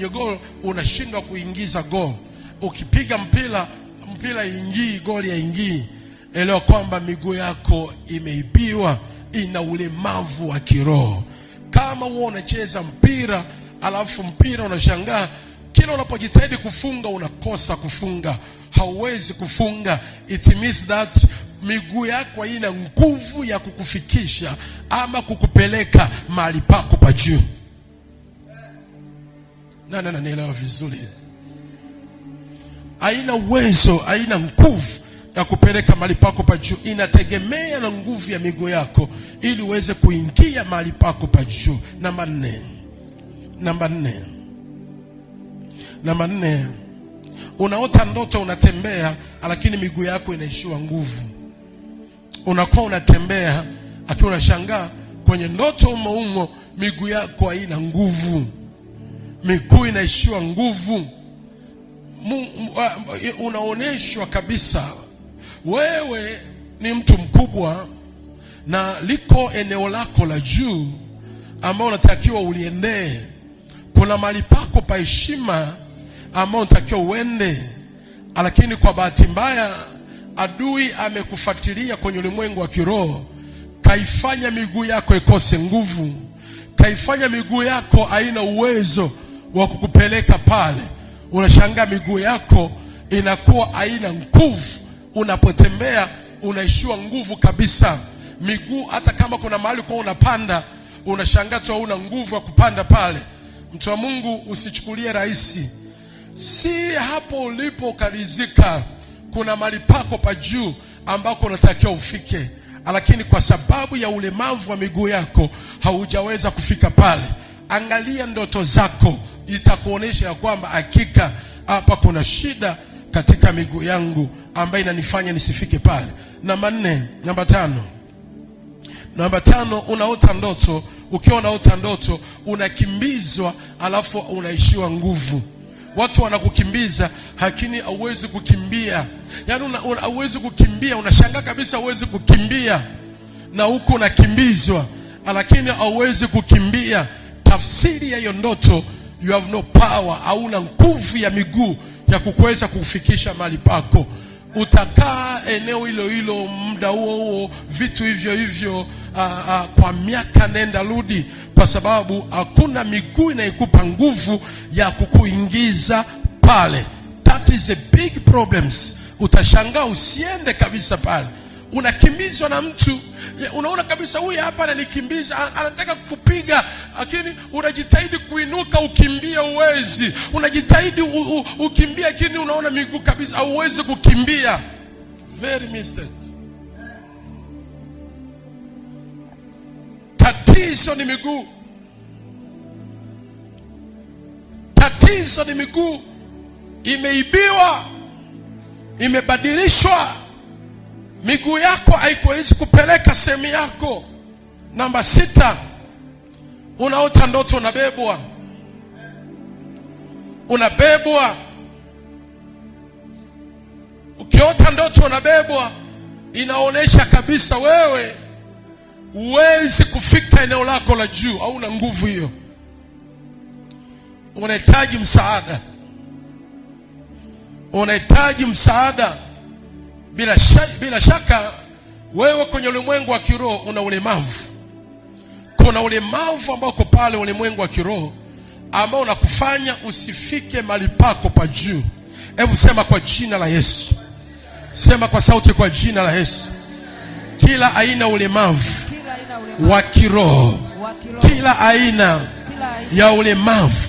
goal unashindwa kuingiza goal. Ukipiga mpira ingii, goli haingii. Elewa kwamba miguu yako imeibiwa, ina ulemavu wa kiroho. Kama wewe unacheza mpira, alafu mpira unashangaa kila unapojitahidi kufunga unakosa kufunga, hauwezi kufunga, it means that miguu yako haina nguvu ya kukufikisha ama kukupeleka mahali pako pa juu. Nielewa vizuri. Haina uwezo, haina nguvu ya kupeleka mahali pako pa juu. Inategemea na nguvu ya miguu yako ili uweze kuingia mahali pako pa juu. Namba nne, unaota ndoto unatembea, lakini miguu yako inaishiwa nguvu. Unakuwa unatembea, lakini unashangaa kwenye ndoto umo miguu yako haina nguvu. Miguu inaishiwa nguvu. Unaoneshwa kabisa wewe ni mtu mkubwa na liko eneo lako la juu ambao unatakiwa uliendee. Kuna mahali pako pa heshima ambao unatakiwa uende, lakini kwa bahati mbaya adui amekufuatilia kwenye ulimwengu wa kiroho, kaifanya miguu yako ikose nguvu, kaifanya miguu yako haina uwezo wa kukupeleka pale. Unashangaa miguu yako inakuwa haina nguvu. Unapotembea unaishiwa nguvu kabisa. Miguu hata kama kuna mahali kwa unapanda, unashangaa tu hauna nguvu ya kupanda pale. Mtu wa Mungu, usichukulie rahisi. Si hapo ulipo karizika. Kuna mahali pako pa juu ambako unatakiwa ufike, lakini kwa sababu ya ulemavu wa miguu yako haujaweza kufika pale. Angalia ndoto zako, itakuonesha ya kwamba hakika hapa kuna shida katika miguu yangu ambayo inanifanya nisifike pale. Namba tano, unaota ndoto. Ukiwa unaota ndoto unakimbizwa, alafu unaishiwa nguvu. Watu wanakukimbiza lakini hauwezi kukimbia. Yaani hauwezi kukimbia, unashangaa kabisa hauwezi kukimbia na huko unakimbizwa, lakini hauwezi kukimbia. Tafsiri ya hiyo ndoto, you have no power, hauna nguvu ya miguu ya kukuweza kufikisha mahali pako. Utakaa eneo hilo muda huo vitu hivyo kwa miaka nenda rudi, kwa sababu hakuna miguu inayokupa nguvu ya kukuingiza pale. That is a big problems. Utashangaa usiende kabisa pale. Unakimbizwa na mtu, unaona kabisa huyu hapa ananikimbiza, anataka kukupiga, lakini unajitahidi kuinuka ukimbia, uwezi. Unajitahidi ukimbia, lakini unaona miguu kabisa hauwezi kukimbia. Very mistake. Tatizo ni miguu. Tatizo ni miguu. Imeibiwa, imebadilishwa. Miguu yako haikuwezi kupeleka sehemu yako. Namba 6, unaota ndoto unabebwa. Ukiota ndoto unabebwa, inaonesha kabisa wewe huwezi kufika eneo lako la juu, hauna nguvu hiyo. Unahitaji msaada. Bila shaka wewe kwenye ulimwengu wa kiroho una ulemavu. Kuna ulemavu ambao uko pale ulimwengu wa kiroho ambao unakufanya usifike mahali pako pa juu. Hebu sema kwa jina la Yesu. Sema kwa sauti, kwa jina la Yesu. Kila aina ulemavu wa kiroho, kila aina ya ulemavu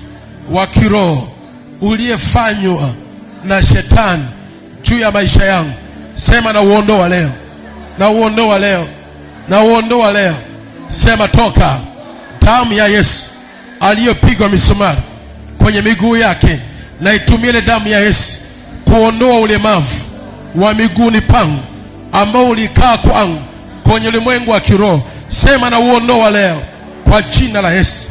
wa kiroho uliyefanywa na shetani juu ya maisha yangu, sema na uondoa leo. Na uondoa leo. Na uondoa leo. Sema toka. Damu ya Yesu aliyopigwa misumari kwenye miguu yake, na itumie ile damu ya Yesu kuondoa ulemavu wa miguuni pangu ambao ulikaa kwangu kwenye ulimwengu wa kiroho. Sema na uondoa leo kwa jina la Yesu.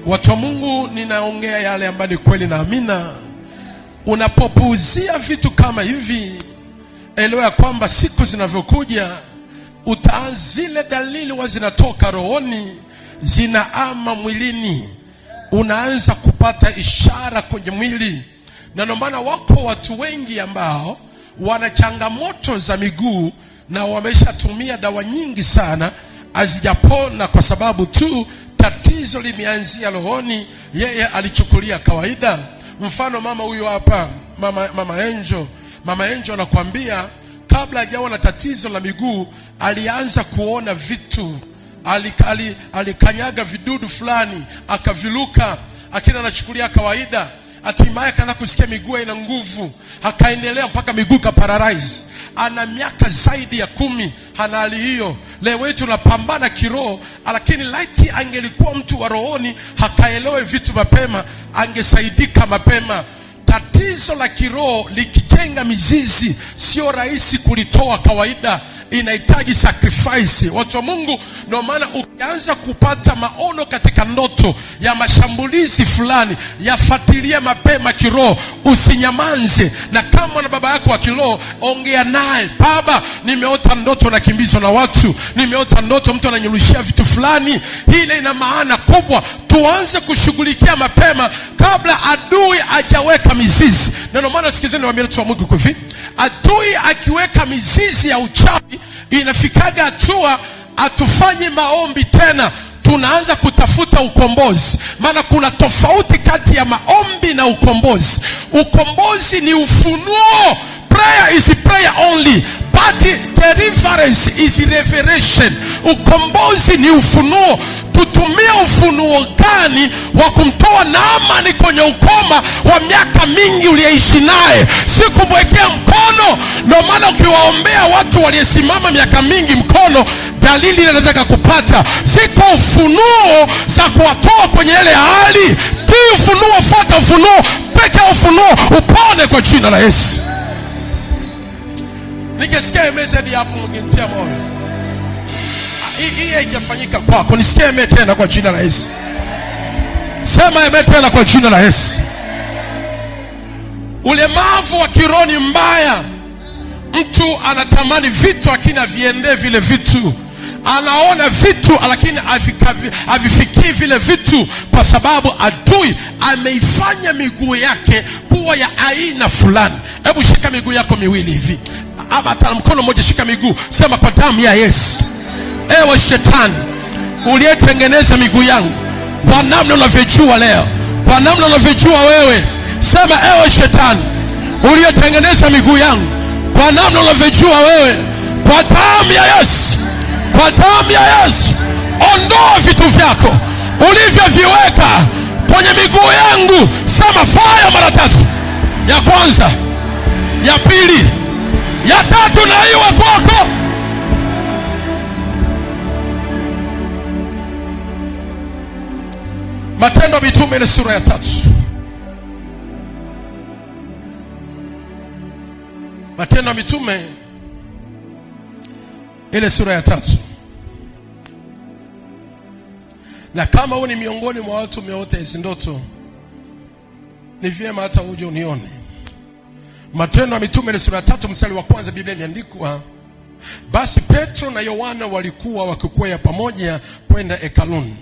Watu wa Mungu, ninaongea yale ambayo ni kweli na amina. Unapopuuzia vitu kama hivi, elewa kwamba siku zinavyokuja zile dalili zinatoka rohoni, zinaama mwilini. unaanza kupata ishara kwenye mwili. Na ndio maana wako watu wengi ambao wana changamoto za miguu na wameshatumia dawa nyingi sana, hazijapona kwa sababu tu tatizo limeanzia rohoni, yeye alichukulia kawaida. Mfano mama huyu hapa, mama Angel. Mama Angel anakuambia kabla hajawa na tatizo la miguu alianza kuona vitu, alikanyaga vidudu fulani akaviluka, akina anachukulia kawaida. Hatimaye akaanza kusikia miguu ina nguvu, akaendelea mpaka miguu ka paralyze. Ana miaka zaidi ya 10 hana hali hiyo. Leo wetu tunapambana kiroho, lakini laiti angelikuwa mtu wa rohoni, hakaelewe vitu mapema, angesaidika mapema. Tatizo la kiroho likijenga mizizi sio rahisi kulitoa kawaida, inahitaji sacrifice. Watu wa Mungu, ndio maana ukianza kupata maono katika ndoto ya mashambulizi fulani, yafuatilie mapema kiroho, usinyamanze. Na kama na baba yako wa kiroho, ongea naye. Baba, nimeota ndoto nakimbizwa na watu, nimeota ndoto mtu ananirushia vitu fulani. Hili ina maana kubwa. Tuanze kushughulikia mapema kabla adui hajaweka mizizi. Na ndio maana sikizeni niwaambie watu wa Mungu hivi, adui akiweka mizizi ya uchawi, inafikaga hatua atufanye maombi tena, tunaanza kutafuta ukombozi. Maana kuna tofauti kati ya maombi na ukombozi. Ukombozi ni ufunuo. Prayer is prayer only, but deliverance is revelation. Ukombozi ni ufunuo. Tutumie ufunuo gani wa kumtoa Naamani kwenye ukoma wa miaka mingi uliyeishi naye, si kumwekea mkono. Ndio maana ukiwaombea watu waliosimama miaka mingi mkono, dalili inaweza kupata. Siko ufunuo za kuwatoa kwenye ile hali. Tii ufunuo, fuata ufunuo, peke ufunuo, upone kwa jina la Yesu. Nikisikia message hapo mngenitia moyo. Hii haijafanyika kwako, nisikie eme tena kwa jina la Yesu. Sema eme tena kwa jina la Yesu. Ulemavu wa kiroho ni mbaya. Mtu anatamani vitu lakini haviendee vile vitu. Anaona vitu lakini havifikii vile vitu, kwa sababu adui ameifanya miguu yake kuwa ya aina fulani. Hebu shika miguu yako miwili hivi, ama hata mkono mmoja, shika miguu, sema kwa damu ya Yesu, ewe shetani uliyetengeneza miguu yangu kwa namna unavyojua leo, kwa namna unavyojua wewe, sema ewe shetani uliyetengeneza miguu yangu kwa namna unavyojua wewe, kwa damu ya Yesu, kwa damu ya Yesu, ondoa vitu vyako ulivyoviweka kwenye miguu yangu. Sema fire mara 3. Ya kwanza, ya pili, ya tatu, na iwe kwako. Matendo ya Mitume ile sura ya 3. Matendo ya Mitume ile sura ya 3. Na kama wewe ni miongoni mwa watu umeota hizo ndoto, ni vyema hata uje unione. Matendo ya Mitume ile sura ya 3 mstari wa 1, Biblia imeandikwa, basi Petro na Yohana walikuwa wakikwea pamoja kwenda hekaluni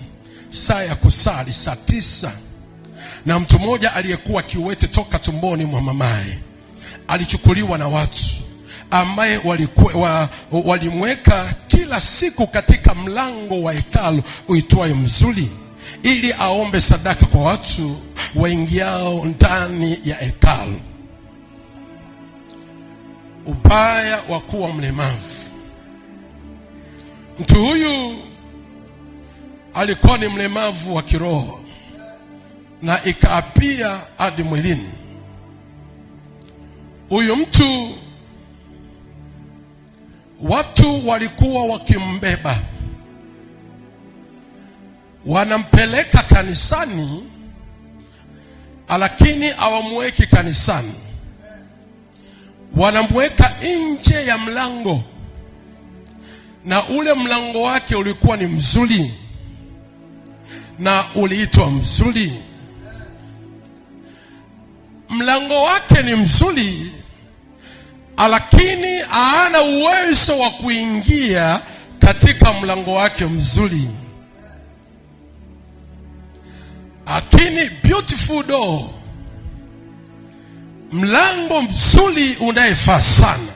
saa ya kusali, saa 9. Na mtu mmoja aliyekuwa kiwete toka tumboni mwa mamaye alichukuliwa na watu, ambaye walimweka kila siku katika mlango wa hekalu uitwayo Mzuri, ili aombe sadaka kwa watu waingiao ndani ya hekalu. Ubaya wa kuwa mlemavu. Mtu huyu alikuwa ni mlemavu wa kiroho na ikaapia hadi mwilini. Huyu mtu, watu walikuwa wakimbeba, wanampeleka kanisani, lakini hawamweki kanisani, wanamweka nje ya mlango, na ule mlango wake ulikuwa ni mzuri na uliitwa Mzuri. Mlango wake ni mzuri, lakini hana uwezo wa kuingia katika mlango wake mzuri. Lakini beautiful door, mlango mzuri unayefaa sana,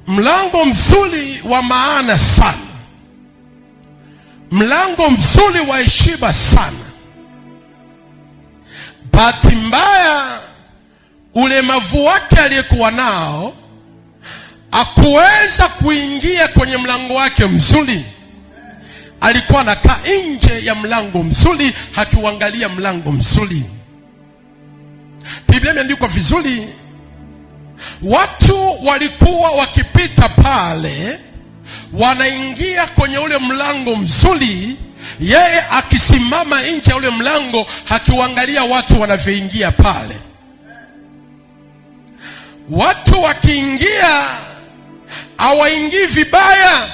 mlango mzuri wa maana sana, mlango mzuri wa heshima sana. Bahati mbaya ulemavu wake aliyekuwa nao hakuweza kuingia kwenye mlango wake mzuri. Alikuwa anakaa nje ya mlango mzuri, hakiuangalia mlango mzuri. Biblia imeandikwa vizuri, watu walikuwa wakipita pale wanaingia kwenye ule mlango mzuri, yeye akisimama nje ya ule mlango hakiuangalia watu wanavyoingia pale. Watu wakiingia hawaingii vibaya,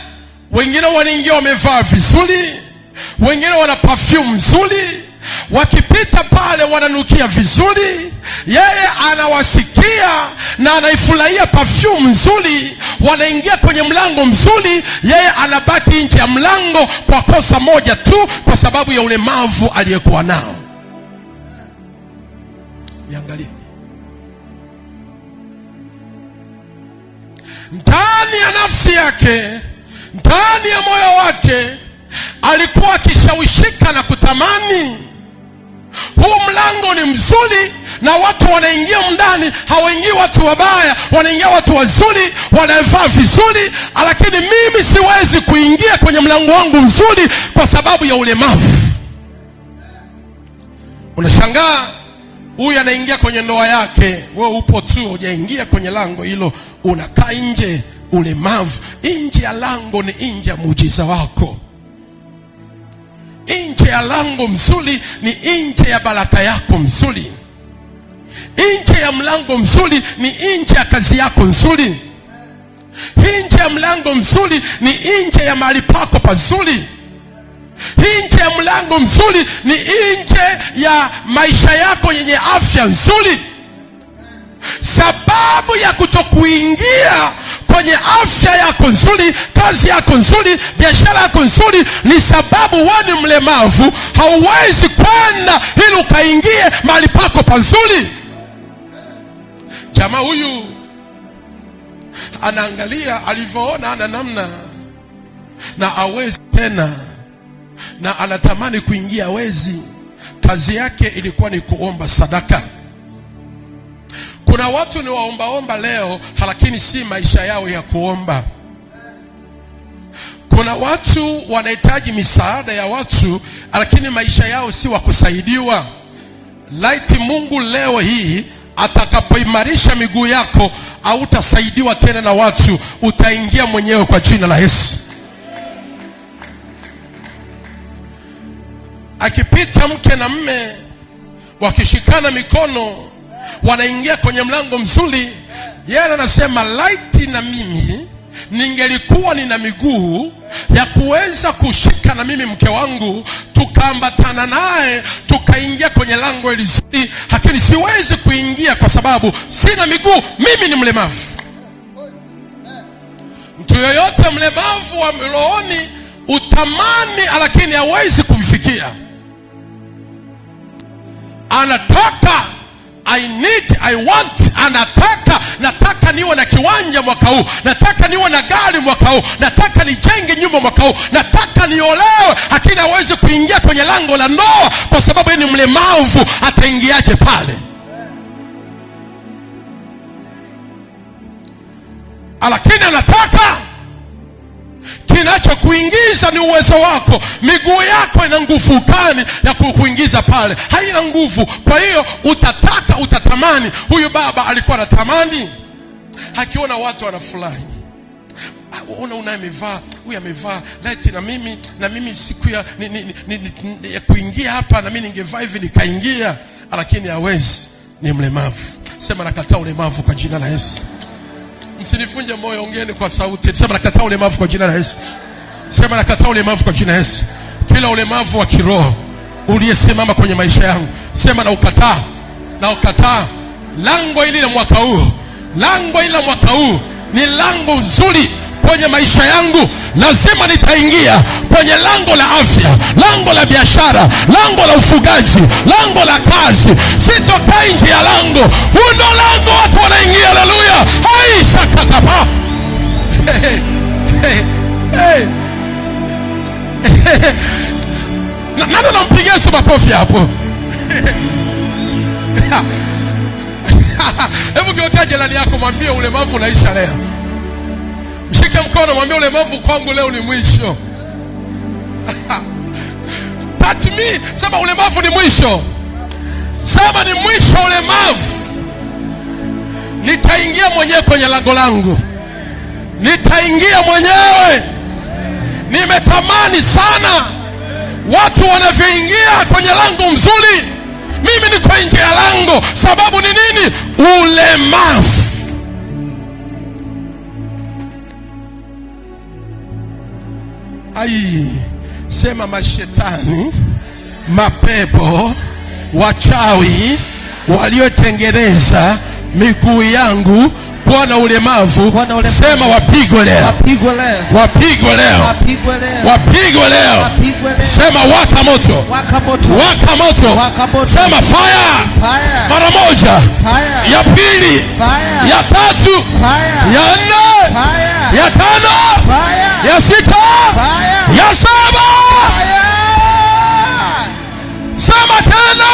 wengine wanaingia wamevaa vizuri, wengine wana perfume nzuri, wakipita pale wananukia vizuri. Yeye anawasikia na anaifurahia perfume nzuri, wanaingia kwenye mlango mzuri, yeye anabaki nje ya mlango kwa kosa moja tu, kwa sababu ya ulemavu aliyekuwa nao. Niangalie ndani ya nafsi yake, ndani ya moyo wake, alikuwa akishawishika na kutamani, huu mlango ni mzuri na watu wanaingia ndani, hawaingii watu wabaya, wanaingia watu wazuri, wanavaa vizuri, lakini mimi siwezi kuingia kwenye mlango wangu mzuri kwa sababu ya ulemavu. Unashangaa huyu anaingia kwenye ndoa yake, wewe upo tu hujaingia kwenye lango hilo, unakaa nje. Ulemavu nje ya lango ni nje ya muujiza wako. Nje ya lango mzuri ni nje ya baraka yako mzuri. Nje ya mlango mzuri ni nje ya kazi yako nzuri. Nje ya mlango mzuri ni nje ya mahali pako pazuri. Nje ya mlango mzuri ni nje ya maisha yako yenye afya nzuri. Sababu ya kutokuingia kwenye afya yako nzuri, kazi yako nzuri, biashara yako nzuri, ni sababu wewe ni mlemavu. Hauwezi kwenda ili ukaingie mahali pako pazuri. Jamaa huyu anaangalia alivyoona ana namna na hawezi tena, na anatamani kuingia, hawezi. Kazi yake ilikuwa ni kuomba sadaka. Kuna watu ni waombaomba leo, lakini si maisha yao ya kuomba. Kuna watu wanahitaji misaada ya watu, lakini maisha yao si wa kusaidiwa. Laiti Mungu leo hii atakapoimarisha miguu yako, hautasaidiwa tena na watu, utaingia mwenyewe kwa jina la Yesu. Akipita mke na mme wakishikana mikono, wanaingia kwenye mlango mzuri, yeye anasema laiti na mimi ningelikuwa nina miguu ya kuweza kushika na mimi mke wangu, tukaambatana naye tukaingia kwenye lango hili zuri, lakini siwezi kuingia kwa sababu sina miguu, mimi ni mlemavu. Mtu yoyote mlemavu wa rohoni utamani, lakini hawezi kuvifikia. Anataka I want, nataka niwe na kiwanja mwaka huu, nataka niwe na gari mwaka huu, nataka nijenge nyumba mwaka huu, nataka niolewe, lakini hawezi kuingia kwenye lango la ndoa kwa sababu ni mlemavu. Ataingiaje pale? Lakini anataka, kinachokuingiza ni uwezo wako. Miguu yako ina nguvu gani ya kukuingiza pale? Haina nguvu. Kwa hiyo utatamani. Huyu baba alikuwa anatamani, akiona watu wanafurahi, ona unayemevaa, huyu amevaa, laiti na mimi siku ya kuingia hapa na mimi ningevaa hivi nikaingia, lakini hawezi, ni mlemavu. Sema nakataa ulemavu kwa jina la Yesu. Msinifunje moyo, ongeeni kwa sauti. Sema nakataa ulemavu kwa jina la Yesu. Sema nakataa ulemavu kwa jina la Yesu. Kila ulemavu wa kiroho uliyesimama kwenye maisha yangu, sema na ukataa. Lango hili la mwaka huu, lango hili la mwaka huu ni lango nzuri kwenye maisha yangu, lazima nitaingia kwenye lango la afya, lango la biashara, lango la ufugaji, lango la kazi. Sitokai nje ya lango. Huu ndo lango watu wanaingia. Haleluya! Aisha katapa. Nani nampigia Yesu makofi hapo? Hebu geukia jirani yako, mwambie ulemavu unaisha leo. Mshike mkono, mwambie ulemavu kwangu leo ni mwisho. Touch me, sema ulemavu ni mwisho. Sema ni mwisho ulemavu. Nitaingia mwenyewe kwenye lango langu. Nitaingia mwenyewe. Nimetamani sana watu wanavyoingia kwenye lango mzuri. Mimi niko nje ya lango. Sababu ni nini? Ulemavu. Ai, sema mashetani, mapepo, wachawi waliotengeneza miguu yangu kuwa na ulemavu, sema wapigwe leo. Wapigwe leo. Wapigwe leo. Wapigwe leo. Sema waka moto. Waka moto. Waka moto. Sema fire. Mara moja. Ya pili. Ya tatu. Ya nne. Ya tano. Ya sita. Ya saba. Sema tena.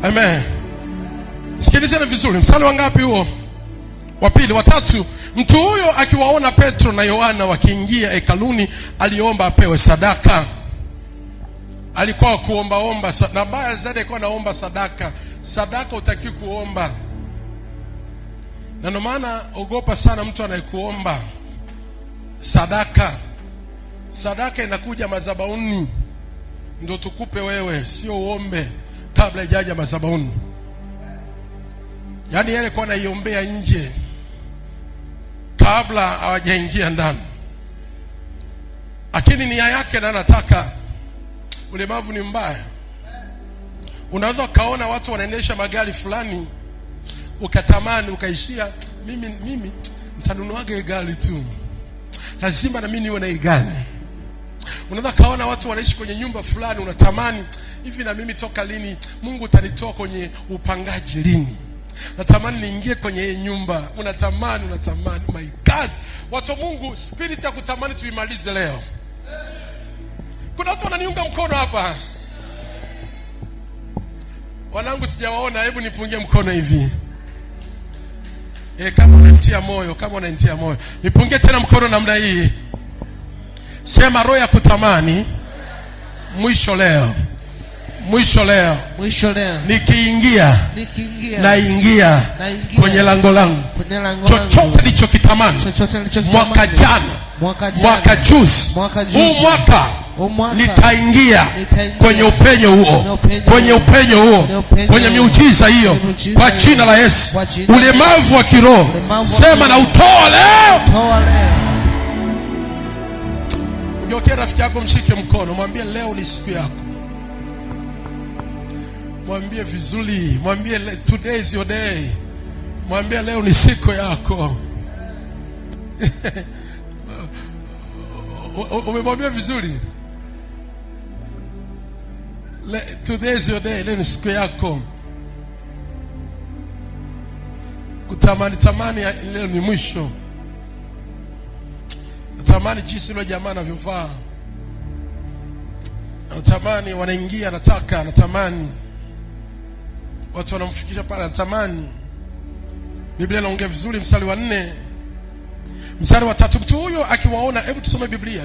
Amen. Sikilizeni vizuri. Mstari wa ngapi huo? Wa pili, wa tatu. Mtu huyo akiwaona Petro na Yohana wakiingia hekaluni, aliomba apewe sadaka. Alikuwa kuomba, na baya zaidi alikuwa anaomba sadaka. Sadaka utaki kuomba. Na ndio maana ogopa sana mtu anayekuomba sadaka. Sadaka inakuja madhabahuni ndio tukupe wewe, sio uombe kabla ijaja madhabahuni. Yaani yale kwa naiombea nje kabla hawajaingia ndani. Lakini nia yake na anataka. Ulemavu ni mbaya. Unaweza kaona watu wanaendesha magari fulani ukatamani ukaishia mimi nitanunuaga gari tu. Lazima na mimi niwe na gari. Unaweza kaona watu wanaishi kwenye nyumba fulani unatamani hivi na mimi toka lini Mungu utanitoa kwenye upangaji lini? Natamani niingie kwenye nyumba. Unatamani. Oh my God. Watu Mungu, spirit ya kutamani tuimalize leo. Kuna watu wananiunga mkono hapa. Wanangu sijawaona, hebu nipungie mkono hivi. Kama unanitia moyo, nipungie tena mkono namna hii. Sema roho ya kutamani mwisho leo. Nikiingia naingia kwenye lango langu. Chochote nilichokitamani mwaka jana, mwaka juzi, huu mwaka nitaingia kwenye upenyo huo, kwenye miujiza hiyo, kwa jina la Yesu. Ulemavu wa kiroho sema na utoa leo. Ungeukia rafiki yako, mshike mkono, mwambie leo ni siku yako. Mwambie vizuri, mwambie today is your day. Mwambie leo ni siku yako. Umemwambia vizuri? Today is your day, leo ni siku yako. Kutamani leo ni mwisho. Natamani jinsi yule jamaa anavyovaa. Natamani wanaingia, natamani watu wanamfikisha pale, natamani. Biblia inaongea vizuri, mstari wa 4, mstari wa 3. Mtu huyo akiwaona, hebu tusome Biblia.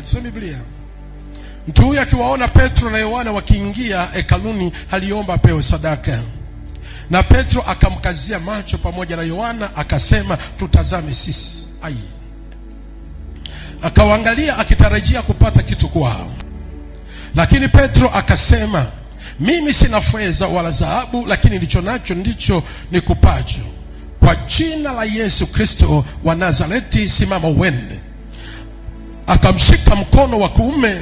Mtu huyo akiwaona Petro na Yohana wakiingia hekaluni, aliomba apewe sadaka. Na Petro akamkazia macho pamoja na Yohana, akasema, tutazame sisi. Akawaangalia akitarajia kupata kitu kwao. Lakini Petro akasema, mimi sina fedha wala dhahabu, lakini nilicho nacho ndicho nikupacho. Kwa jina la Yesu Kristo wa Nazareti, simama uende. Akamshika mkono wa kuume,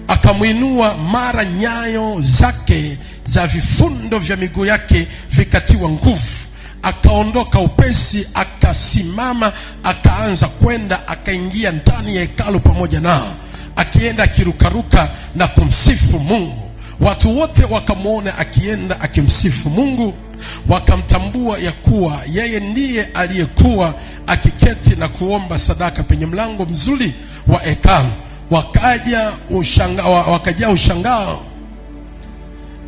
akamuinua, mara nyayo zake za vifundo vya miguu yake vikatiwa nguvu. Akaondoka upesi, akasimama, akaanza kwenda, akaingia ndani ya hekalu pamoja nao, akienda akirukaruka na kumsifu Mungu. Watu wote wakamwona akienda akimsifu Mungu, wakamtambua ya kuwa yeye ndiye aliyekuwa akiketi na kuomba sadaka penye mlango mzuri wa hekalu.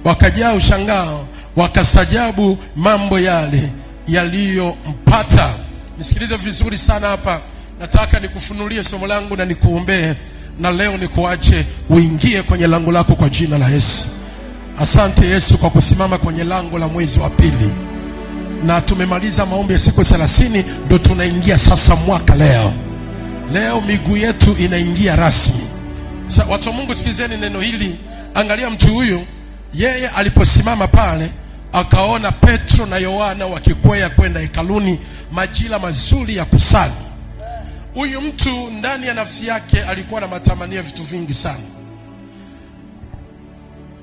Wakajaa ushangao, wakasajabu mambo yale yaliyompata. Nisikilize vizuri sana hapa, nataka nikufunulie somo langu na nikuombee, na leo nikuache uingie kwenye lango lako kwa jina la Yesu. Asante Yesu kwa kusimama kwenye lango la mwezi wa pili, na tumemaliza maombi ya siku 30, ndo tunaingia sasa mwaka leo miguu yetu inaingia rasmi. Watu wa Mungu, sikizeni neno hili. Angalia mtu huyu, yeye aliposimama pale akaona Petro na Yohana wakikwea kwenda hekaluni majira mazuri ya kusali. Huyu mtu ndani ya nafsi yake alikuwa na matamanio ya vitu vingi sana.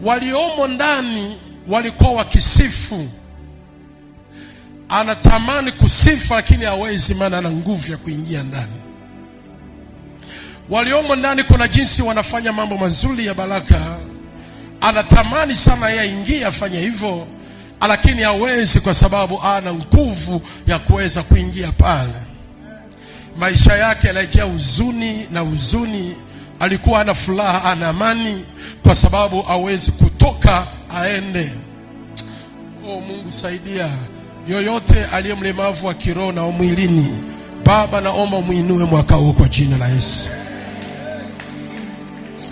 Waliomo ndani walikuwa wakisifu, anatamani kusifu lakini hawezi, maana ana nguvu ya kuingia ndani. Waliomo ndani kuna jinsi wanafanya mambo mazuri ya baraka, anatamani sana yaingie afanye hivyo, lakini hawezi kwa sababu ana nguvu ya kuweza kuingia pale. Maisha yake yanajaa huzuni na huzuni, alikuwa ana furaha, ana amani kwa sababu hawezi kutoka aende. Oh Mungu saidia yoyote aliye mlemavu wa kiroho na mwilini. Baba, naomba muinue mwaka huu kwa jina la Yesu.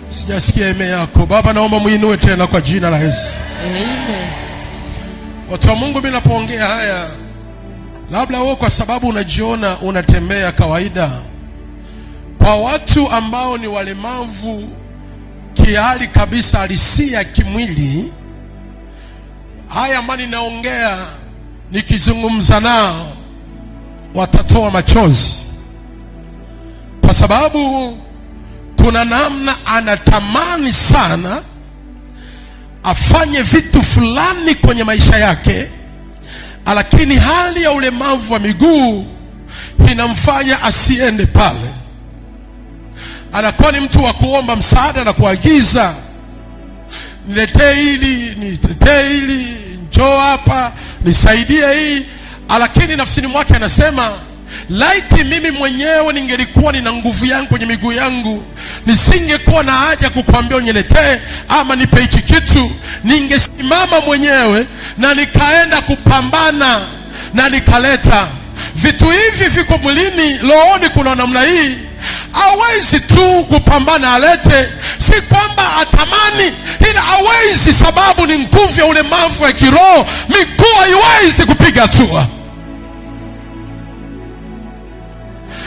Sijasikia eme yako. Baba, naomba muinue tena kwa jina la Yesu. Amen. Watu wa Mungu, mimi napoongea haya, labda wewe kwa sababu unajiona unatembea kawaida, kwa watu ambao ni walemavu kihali kabisa, halisia kimwili, haya mani naongea nikizungumza nao watatoa machozi, kwa sababu kuna namna anatamani sana afanye vitu fulani kwenye maisha yake, lakini hali ya ulemavu wa miguu inamfanya asiende pale. Anakuwa ni mtu wa kuomba msaada na kuagiza, niletee hili, njoo hapa, nisaidie hii, lakini nafsini mwake anasema, laiti mimi mwenyewe ningelikuwa nina nguvu yangu kwenye miguu yangu, nisingekuwa na haja kukwambia uniletee ama nipe hichi kitu. Ningesimama mwenyewe na nikaenda kupambana na nikaleta. Vitu hivi viko mwilini, rohoni kuna namna hii. Hawezi tu kupambana alete, si kwamba atamani, ila hawezi, sababu ni nguvu ya ulemavu wa kiroho. Miguu haiwezi kupiga hatua,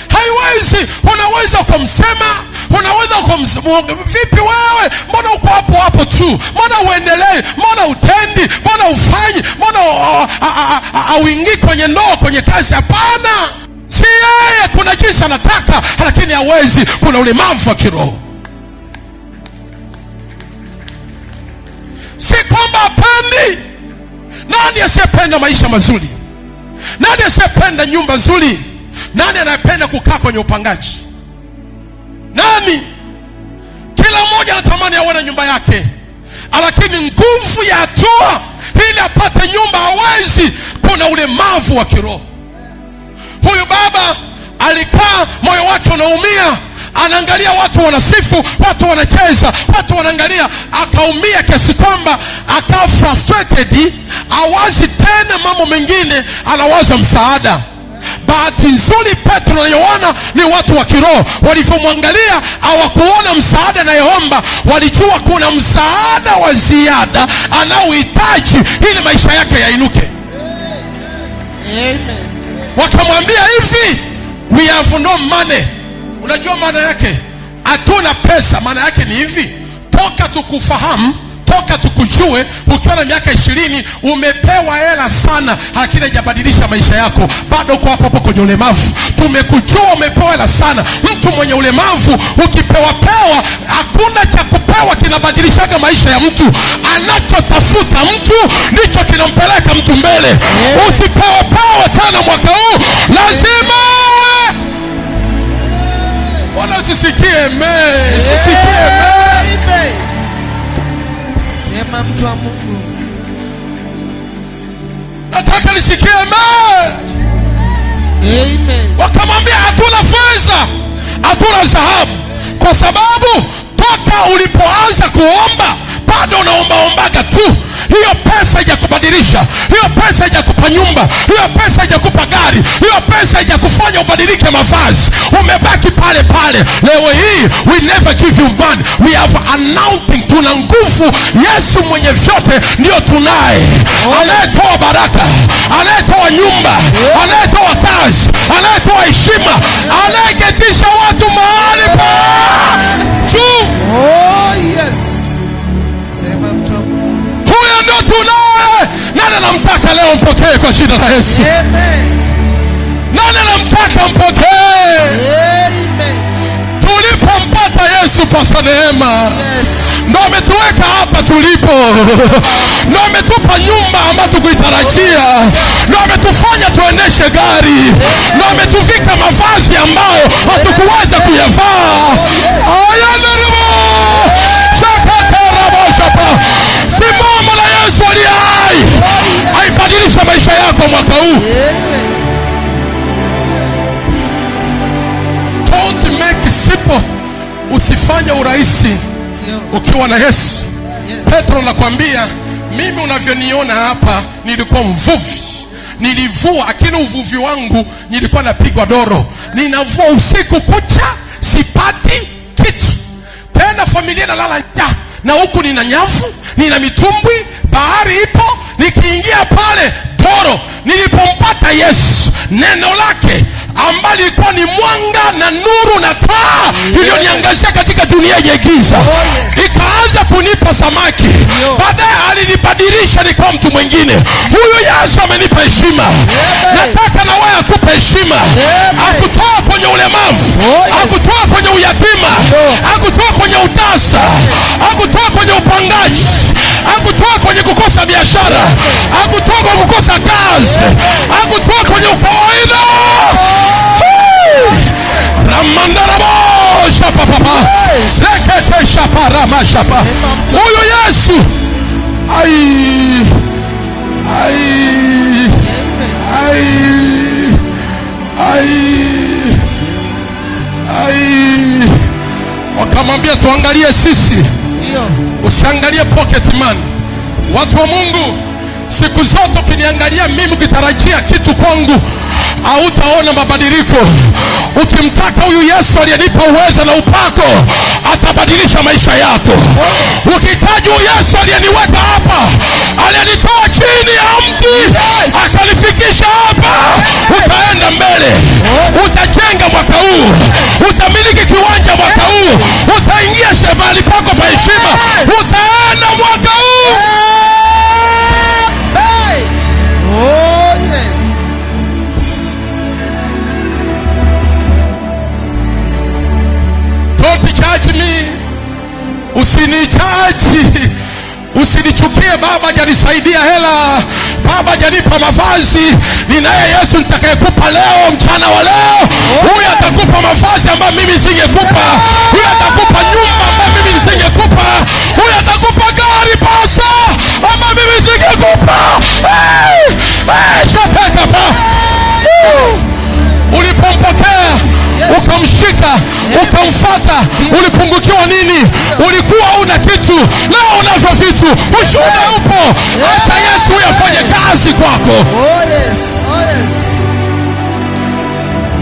haiwezi. Unaweza kumsema, unaweza kumsema vipi, wewe mbona uko hapo tu, mbona uendelee, mbona utendi, mbona ufanyi, mbona auingii kwenye ndoa, kwenye kazi? Hapana, si yeye, kuna jinsi anataka, lakini hawezi. Kuna ulemavu wa kiroho. Si kwamba hapendi. Nani asiyependa maisha mazuri? Nani asiyependa nyumba nzuri? Nani anayependa kukaa kwenye upangaji? Nani? Kila mmoja anatamani aone nyumba yake, lakini nguvu ya hatua ili apate nyumba hawezi. Kuna ulemavu wa kiroho. Huyu baba alikaa, moyo wake unaumia, anaangalia watu wanasifu, watu wanacheza, watu wanaangalia, akaumia kiasi kwamba akawa frustrated, hawazi tena mambo mengine, anawaza msaada. Bahati nzuri Petro na Yohana ni watu wa kiroho, walipomwangalia hawakuona msaada anayeomba, walijua kuna msaada wa ziada anaohitaji ili maisha yake yainuke. Amen. Wakamwambia hivi, we have no money. Unajua maana yake? Hatuna pesa. Maana yake ni hivi, toka tukufahamu toka tukujue ukiwa na miaka 20 umepewa hela sana, lakini haijabadilisha maisha yako, bado uko hapo hapo kwenye ulemavu. Tumekujua umepewa hela sana. Mtu mwenye ulemavu ukipewa hakuna cha kupewa kinabadilishaga maisha ya mtu. Anachotafuta mtu ndicho kinampeleka mtu mbele. Usipewe tena mwaka huu, lazima Bwana usisikie amen. Usisikie amen. Sema mtu wa Mungu. Nataka nisikie amen. Amen. Wakamwambia hatuna fedha, hatuna dhahabu, kwa sababu toka ulipoanza kuomba bado unaombaga tu. Hiyo pesa haijakubadilisha, hiyo pesa haijakupa nyumba, hiyo pesa haijakupa gari, hiyo pesa haijakufanya ubadilike mavazi. Umebaki pale pale. Leo hii we never give you money, we have anointing. Tuna nguvu. Yesu mwenye vyote ndio tunaye, anayetoa baraka, anayetoa nyumba, anayetoa kazi, anayetoa heshima, anayeketisha watu mahali pa juu. Oh yes. Sema mtu wa Mungu. Huyo ndio tunaye. Nani anamtaka leo mpokee kwa jina la Yesu? Amen. Nani anamtaka mpokee? Amen. Tulipompata Yesu pasa neema, Yes. ndio ametuweka hapa tulipo, ndio ametupa nyumba ambayo tukuitarajia, ndio ametufanya tuendeshe gari, ndio ametuvika mavazi ambayo hatukuweza kuyavaa. Simama na Yesu aliye hai, aibadilisha maisha yako mwaka huu. Don't make it simple. Usifanye urahisi ukiwa na Yesu. Petro nakwambia, mimi unavyoniona hapa, nilikuwa mvuvi, nilivua, lakini uvuvi wangu nilikuwa napigwa doro. Ninavua usiku kucha, sipati kitu. Tena familia inalala njaa, na huku nina nyavu, nina mitumbwi, bahari ipo, nikiingia pale doro. Nilipompata Yesu, neno lake ambalo lilikuwa ni mwanga na nuru na taa iliyoniangazia katika dunia yenye giza, ikaanza kunipa samaki. Baadaye alinibadilisha nikawa mtu mwingine. Huyu Yesu amenipa heshima. Nataka na wewe akupe heshima. Akutoa kwenye ulemavu, akutoa kwenye uyatima, akutoa kwenye utasa, akutoa kwenye upangaji, akutoa kwenye kukosa biashara, akutoa kwenye kukosa kazi, akutoa kwenye ukawaida. Ramandarabo shapa papa, rekete shapa rama shapa. Huyu Yesu wakamwambia tuangalie sisi, usiangalie pocket money. Watu wa Mungu, siku zote ukiniangalia mimi ukitarajia kitu kwangu, hautaona mabadiliko. Ukimtaka huyu Yesu aliyenipa uwezo na upako, atabadilisha maisha yako. Ukihitaji huyu Yesu aliyeniweka hapa, aliyenitoa chini ya mti akanifikisha hapa, utaenda mbele. Utajenga mwaka huu, utamiliki kiwanja mwaka huu, utaingia shambani pako pa heshima, utaenda mwaka huu. Oh yes. Don't judge me. Usinijaji. Usinichukie. Baba hajanisaidia hela, Baba hajanipa mavazi. Ninaye Yesu nitakayekupa leo, mchana wa leo. Huyu atakupa mavazi ambayo mimi nisingekupa. Huyu atakupa nyumba ambayo mimi nisingekupa. Huyu atakupa gari pesa ambayo mimi nisingekupa. Shataka pa. Ulipompokea, ukamshika, ukamfuata, ulipungukiwa nini? Ulikuwa una kitu, leo unavyo vitu. Ushuhuda upo. Acha Yesu afanye kazi kwako. Oh yes. Oh yes.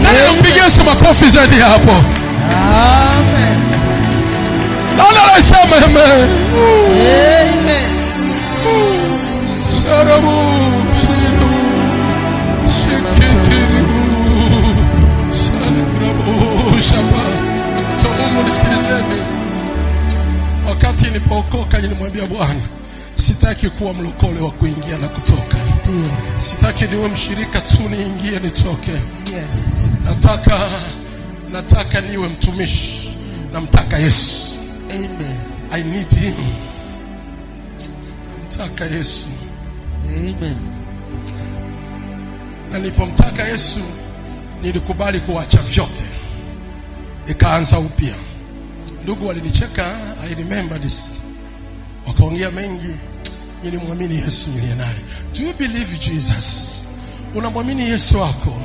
Nani mpigie Yesu makofi zaidi hapo? Amen. Nani anasema amen? Amen. Sharabu, shirabu, shikitiribu, sharabu, shaba. Mungu nisikilizeni. wakati nilipookoka nilimwambia Bwana, sitaki kuwa mlokole wa kuingia na kutoka. Sitaki niwe mshirika tu niingie nitoke. Yes. Nataka niwe mtumishi. Namtaka Yesu. Amen. I need him. Namtaka Yesu. Amen. Na nilipomtaka Yesu nilikubali kuacha vyote. Nikaanza upya. Ndugu walinicheka, I remember this. Wakaongea mengi. Nilimwamini Yesu niliye naye. Do you believe Jesus? Unamwamini Yesu wako?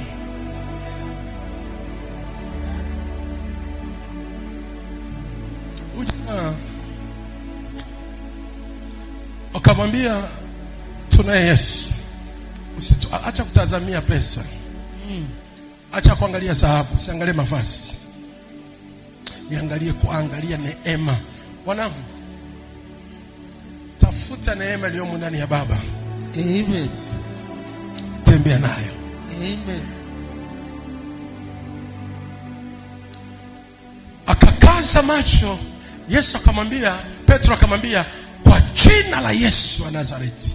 Wakamwambia tunaye Yesu. Acha kutazamia pesa. Acha kuangalia dhahabu, siangalie mavazi. Niangalie kuangalia neema. Wanangu, tafuta neema iliyomo ndani ya Baba. Amen. Tembea nayo. Amen. Akakaza macho. Yesu akamwambia, Petro akamwambia, kwa jina la Yesu wa Nazareti,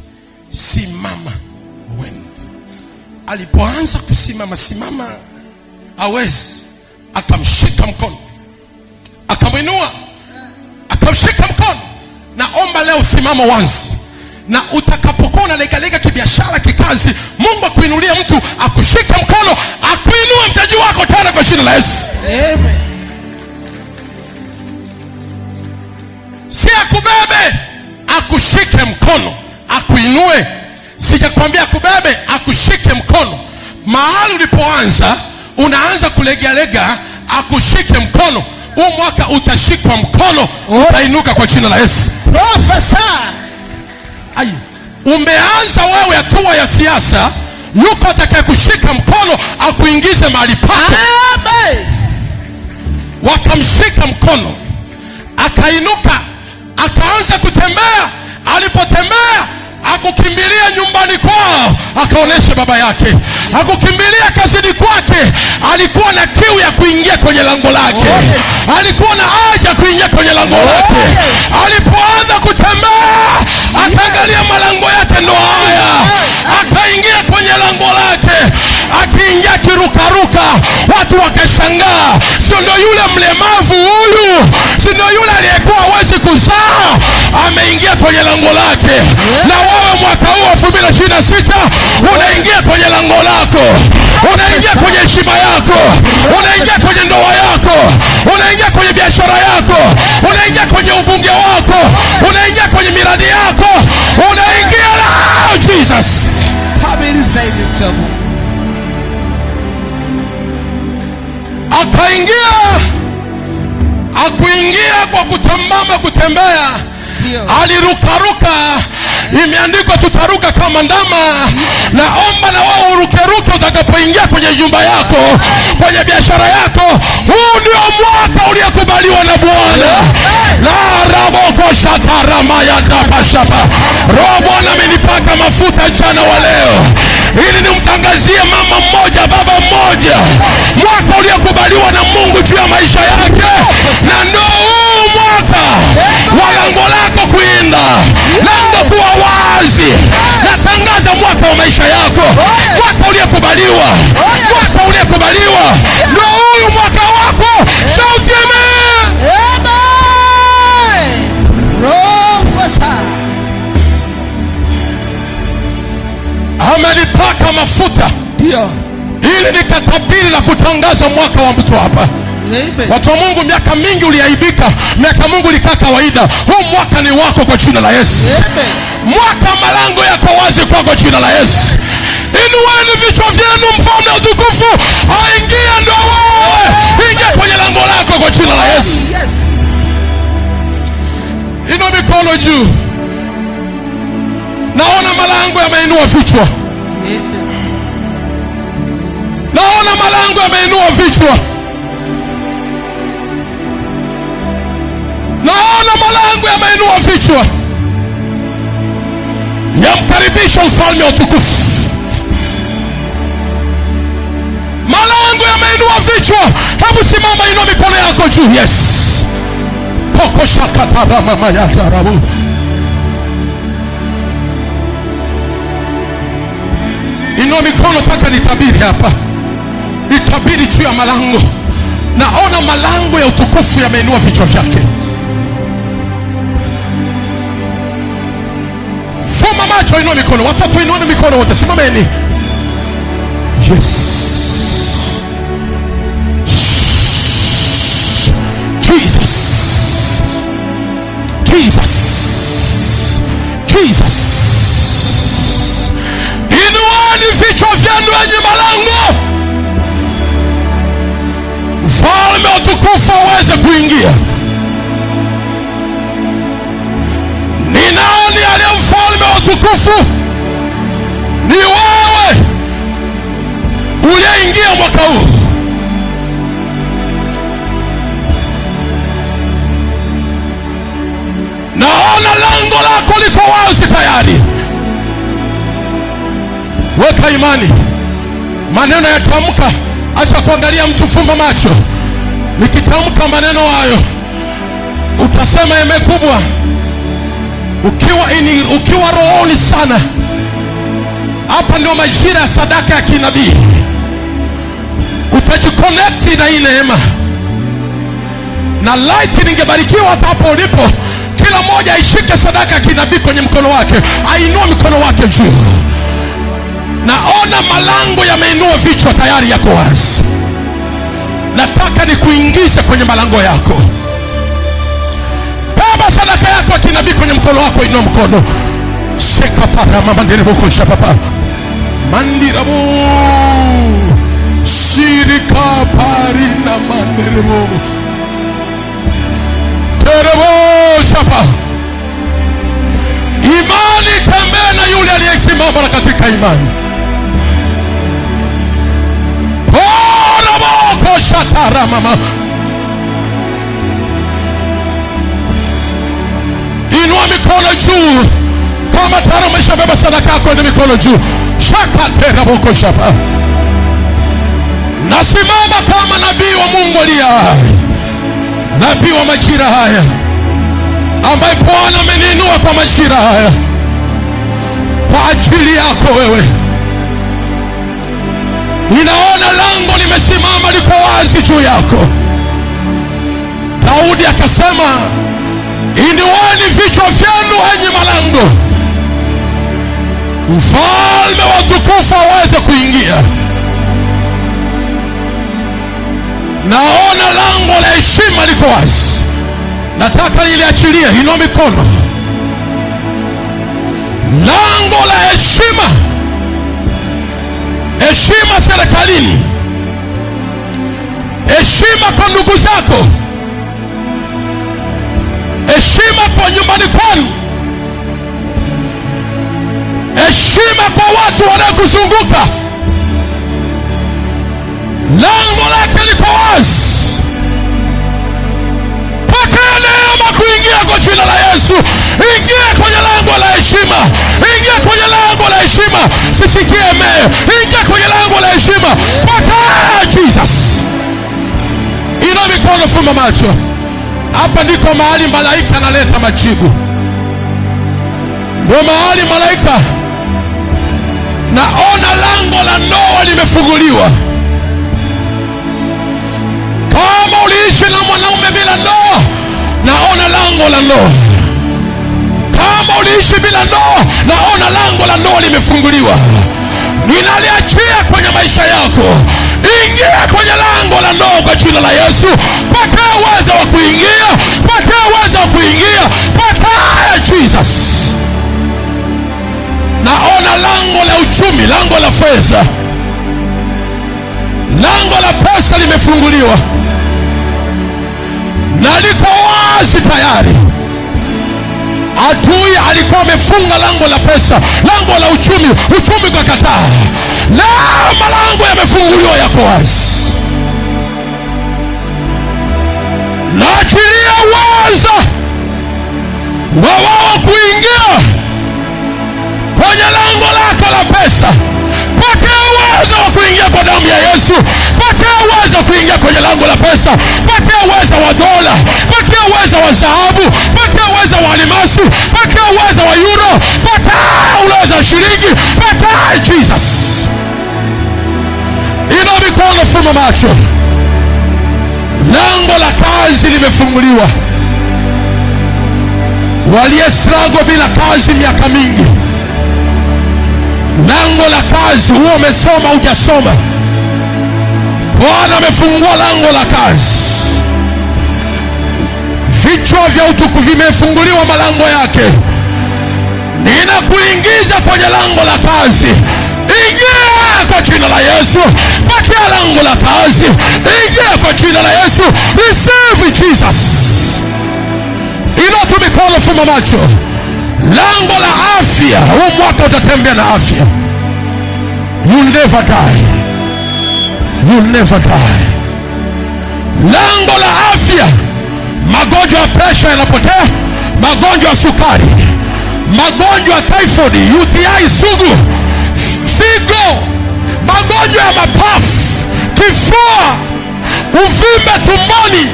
simama uende. Alipoanza kusimama hawezi, akamshika mkono, akamwinua, akamshika mkono. Naomba leo simama once, na utakapokuwa unalegalega kibiashara, kikazi, Mungu akuinulie mtu akushike mkono, akuinue mtaji wako tena kwa jina la Yesu. Amen. Si akubebe, akushike mkono, akuinue. Sijakwambia akubebe, akushike mkono. Mahali ulipoanza unaanza kulegalega, akushike mkono. Huu mwaka utashikwa mkono, utainuka kwa jina la Yesu. Professor. Ai, umeanza wewe hatua ya siasa, yuko atakaye kushika mkono akuingize mahali pako. Amen. Wakamshika mkono, akainuka, akaanza kutembea. Alipotembea, akukimbilia nyumbani kwao, akaonesha baba yake. Akukimbilia kazini kwake, alikuwa na kiu ya kuingia kwenye lango lake. Alikuwa na haja kuingia kwenye lango lake. Alipoanza kutembea, akaangalia malango yake ndo haya. Akaingia kwenye lango lake, akiingia kirukaruka, watu wakashangaa. Sio ndo yule mlemavu huyu? Sio ndo yule aliyekuwa hawezi kuzaa? Ameingia kwenye lango lake. Na wewe mwaka huu 2026 unaingia kwenye lango lako. Unaingia kwenye heshima yako. Unaingia kwenye ndoa yako. Unaingia kwenye biashara yako. Unaingia kwenye ubunge wako. Unaingia kwenye miradi yako. Unaingia lao Jesus. Tabiri zaidi mtamu. Akaingia. Akuingia kwa kutembea. Alirukaruka. Imeandikwa tutaruka kama ndama. Naomba na wewe urukeruke utakapoingia kwenye nyumba yako, kwenye biashara yako. Huu ndio mwaka uliokubaliwa na Bwana. La raboko shatarama ya tapashapa. Roho Bwana amenipaka mafuta jana wa leo, ili nimtangazie mama mmoja, baba mmoja, mwaka uliokubaliwa na Mungu juu ya maisha yake. Na ndio huu mwaka wa lango lako kuinda, lango kuwa wazi. Natangaza mwaka wa maisha yako, mwaka uliokubaliwa, mwaka uliokubaliwa. Ndio huu mwaka wako. Sauti amen. Amen. Professor. Amenipaka mafuta ili nikatabiri na kutangaza mwaka wa mtu hapa. Amen. Watu wa Mungu, miaka mingi uliaibika, miaka Mungu ulikaa kawaida. Huu mwaka ni wako kwa jina la Yesu. Amen. Mwaka malango yako wazi kwa jina la Yesu. Inueni vichwa vyenu, mfalme utukufu aingia. Ndio wewe, ingia kwenye lango lako kwa jina la Yesu. Yes. Inua mikono juu. Naona malango yameinua vichwa. Naona malango yameinua vichwa. Naona malango yameinua vichwa. Yamkaribisha mfalme wa utukufu. Malango yameinua vichwa. Hebu simama, inua mikono yako juu. Yes. Poko shakatara mama ya tarabu. Inua mikono, taka nitabiri hapa. Nitabiri juu ya malango. Naona malango ya utukufu yameinua vichwa vyake. Fuma macho, inua mikono. Watoto inua mikono wote, simameni. Yes. Jesus. Jesus. Jesus. Inuani vichwa vyenu enyi malango. Mfalme wa utukufu aweze kuingia. Ni nani aliye mfalme wa utukufu? Ni wewe uliyeingia mwaka huu. Naona lango lako liko wazi tayari. Weka imani. Maneno yatamka, acha kuangalia mtu, fumba macho. Nikitamka maneno hayo utasema yamekubwa. Ukiwa rohoni sana. Hapa ndio majira ya sadaka ya kinabii. Utajiconnect na hii neema. Na light ningebarikiwa hata hapo ulipo. Kila mmoja aishike sadaka ya kinabii kwenye mkono wake. Ainua mkono wake juu. Naona malango yameinua vichwa tayari, yako wazi. Nataka nikuingize kwenye malango yako. Baba, sadaka yako ya kinabii kwenye mkono wako, inua mkono. Sheka para mama ndirebo shapapa. Mandirabu. Shirika parina mandirebo. Terebo shapa. Imani, tembea na yule aliyesimama katika imani. Shatara mama. Inua mikono juu. Kama tayari umeshabeba sadaka yako, inua mikono juu. Shakatera boko shapa. Nasimama kama nabii wa Mungu aliye hai. Nabii wa majira haya, ambaye Bwana ameniinua kwa majira haya kwa ajili yako wewe. Ninaona lango limesimama, liko wazi juu yako. Daudi akasema, inueni vichwa vyenu enyi malango, mfalme wa utukufu aweze kuingia. Naona lango la heshima liko wazi. Nataka niliachilie. Inua mikono. Lango la heshima. Heshima serikalini. Heshima kwa ndugu zako. Heshima kwa nyumbani kwenu. Heshima kwa watu wanaokuzunguka. Lango lake liko wazi. Pokea neema kuingia kwa jina la Yesu. Ingia kwenye lango la heshima. Ingia kwenye lango la heshima. Sisikie meo. Ingia kwenye lango la heshima. Pokea Jesus. Inua mikono, fumba macho. Hapa ndiko mahali malaika analeta majibu. Ndio mahali malaika. Naona lango la ndoa limefunguliwa. Kama uliishi na mwanaume bila ndoa, naona lango la ndoa. Kama uliishi bila ndoa, naona lango la ndoa limefunguliwa. Ninaliachia kwenye maisha yako. Ingia kwenye lango la ndoa kwa jina la Yesu. Pokea uwezo wa kuingia. Pokea uwezo wa kuingia. Pokea Jesus. Naona lango la uchumi, lango la fedha, lango la pesa limefunguliwa. Na liko wazi tayari. Adui alikuwa amefunga lango la pesa, lango la uchumi, uchumi kwa kataa. Na malango yamefunguliwa, yako wazi. Naachilia uwezo wa wao kuingia kwenye lango lako la pesa. Pokea uwezo wa kuingia kwa damu ya Yesu. Pokea uwezo wa kuingia kwenye lango la pesa. Pokea uwezo wa dola. Pokea uweza wa dhahabu, pokea uweza wa almasi, pokea uweza wa euro, pokea uweza wa shilingi, pokea Jesus. Inua mikono, fumba macho. Lango la kazi limefunguliwa. Waliostruggle bila kazi miaka mingi, lango la kazi. Huo umesoma hujasoma, Bwana amefungua lango la kazi. Vichwa vya utukufu vimefunguliwa malango yake. Ninakuingiza kwenye lango la kazi. Ingia kwa jina la Yesu. Pokea lango la kazi. Ingia kwa jina la Yesu. Receive Jesus. Inua tu mikono, fumba macho. Lango la afya. Huu mwaka utatembea na afya. You'll never die. You'll never die. Lango la afya. Magonjwa ya presha yanapotea, magonjwa ya sukari, magonjwa ya typhoid, UTI sugu, figo, magonjwa ya mapafu, kifua, uvimbe tumboni,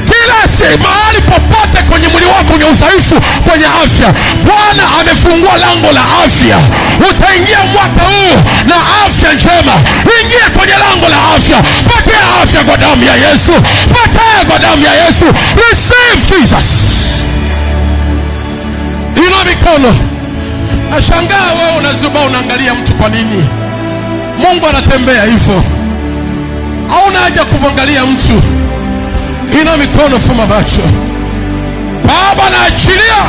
kila mahali popote kwenye mwili wako wenye udhaifu kwenye afya, Bwana amefungua lango la afya. Utaingia mwaka huu na afya njema. Ingia kwenye lango la afya. Pokea afya kwa damu ya Yesu. Pokea kwa damu ya Yesu. Receive Jesus. Inua mikono. Nashangaa wewe unazuba unaangalia mtu, kwa nini? Mungu anatembea hivyo. Hauna haja kumwangalia mtu. Inua mikono, fumba macho. Baba, naachilia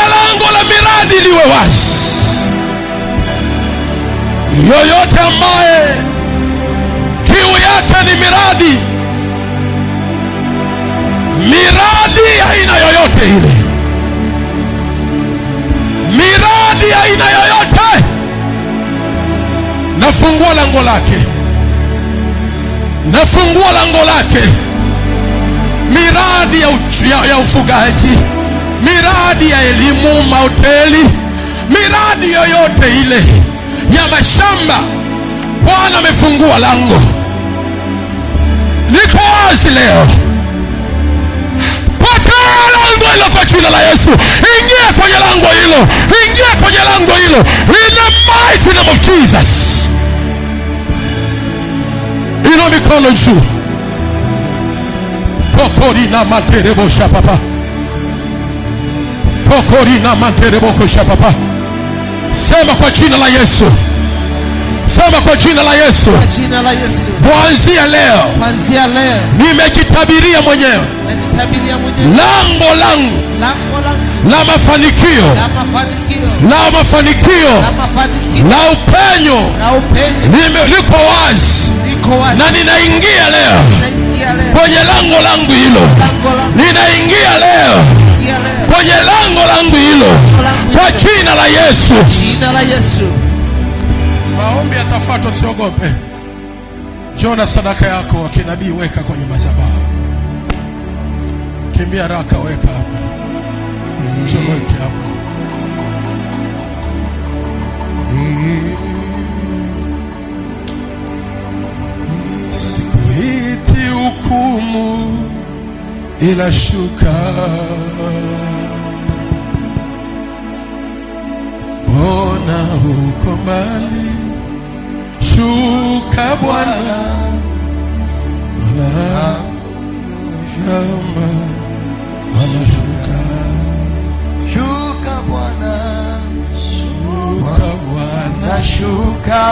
lango la miradi liwe wazi. Yoyote ambaye kiu yake ni miradi ya aina yoyote ile, miradi ya aina yoyote, nafungua lango lake. Nafungua lango lake. Miradi ya ufugaji, miradi ya elimu, mahoteli, miradi yoyote ile ya mashamba, Bwana amefungua lango. Liko wazi leo. Pokea lango hilo kwa jina la Yesu. Ingia kwenye lango hilo. Ingia kwenye lango hilo. In the mighty name of Jesus. Inua mikono juu. Pokorina materebo shapapa. Pokorina materebo koshapapa. Sema kwa jina la Yesu. Sema kwa jina la Yesu. Kwa jina la Yesu. Kuanzia leo. Kuanzia leo. Nimejitabiria mwenyewe. Najitabiria mwenyewe. Lango langu. Lango langu. La mafanikio. La mafanikio. La mafanikio. La mafanikio. La upenyo. La upenyo. Liko wazi. Liko wazi. Na ninaingia leo. Ninaingia leo. Kwenye lango langu hilo. Lango langu. Ninaingia leo. Kwenye lango langu hilo. Kwa jina la Yesu. Jina la Yesu. Maombi yatafuata, usiogope. Jona sadaka yako wa kinabii weka kwenye madhabahu. Kimbia haraka, weka hapa. Weke hapa. Sikuiti hukumu ila shuka. Ona uko mbali, shuka Bwana. Bwana shamba, Bwana shuka. Shuka Bwana. Shuka Bwana. Shuka.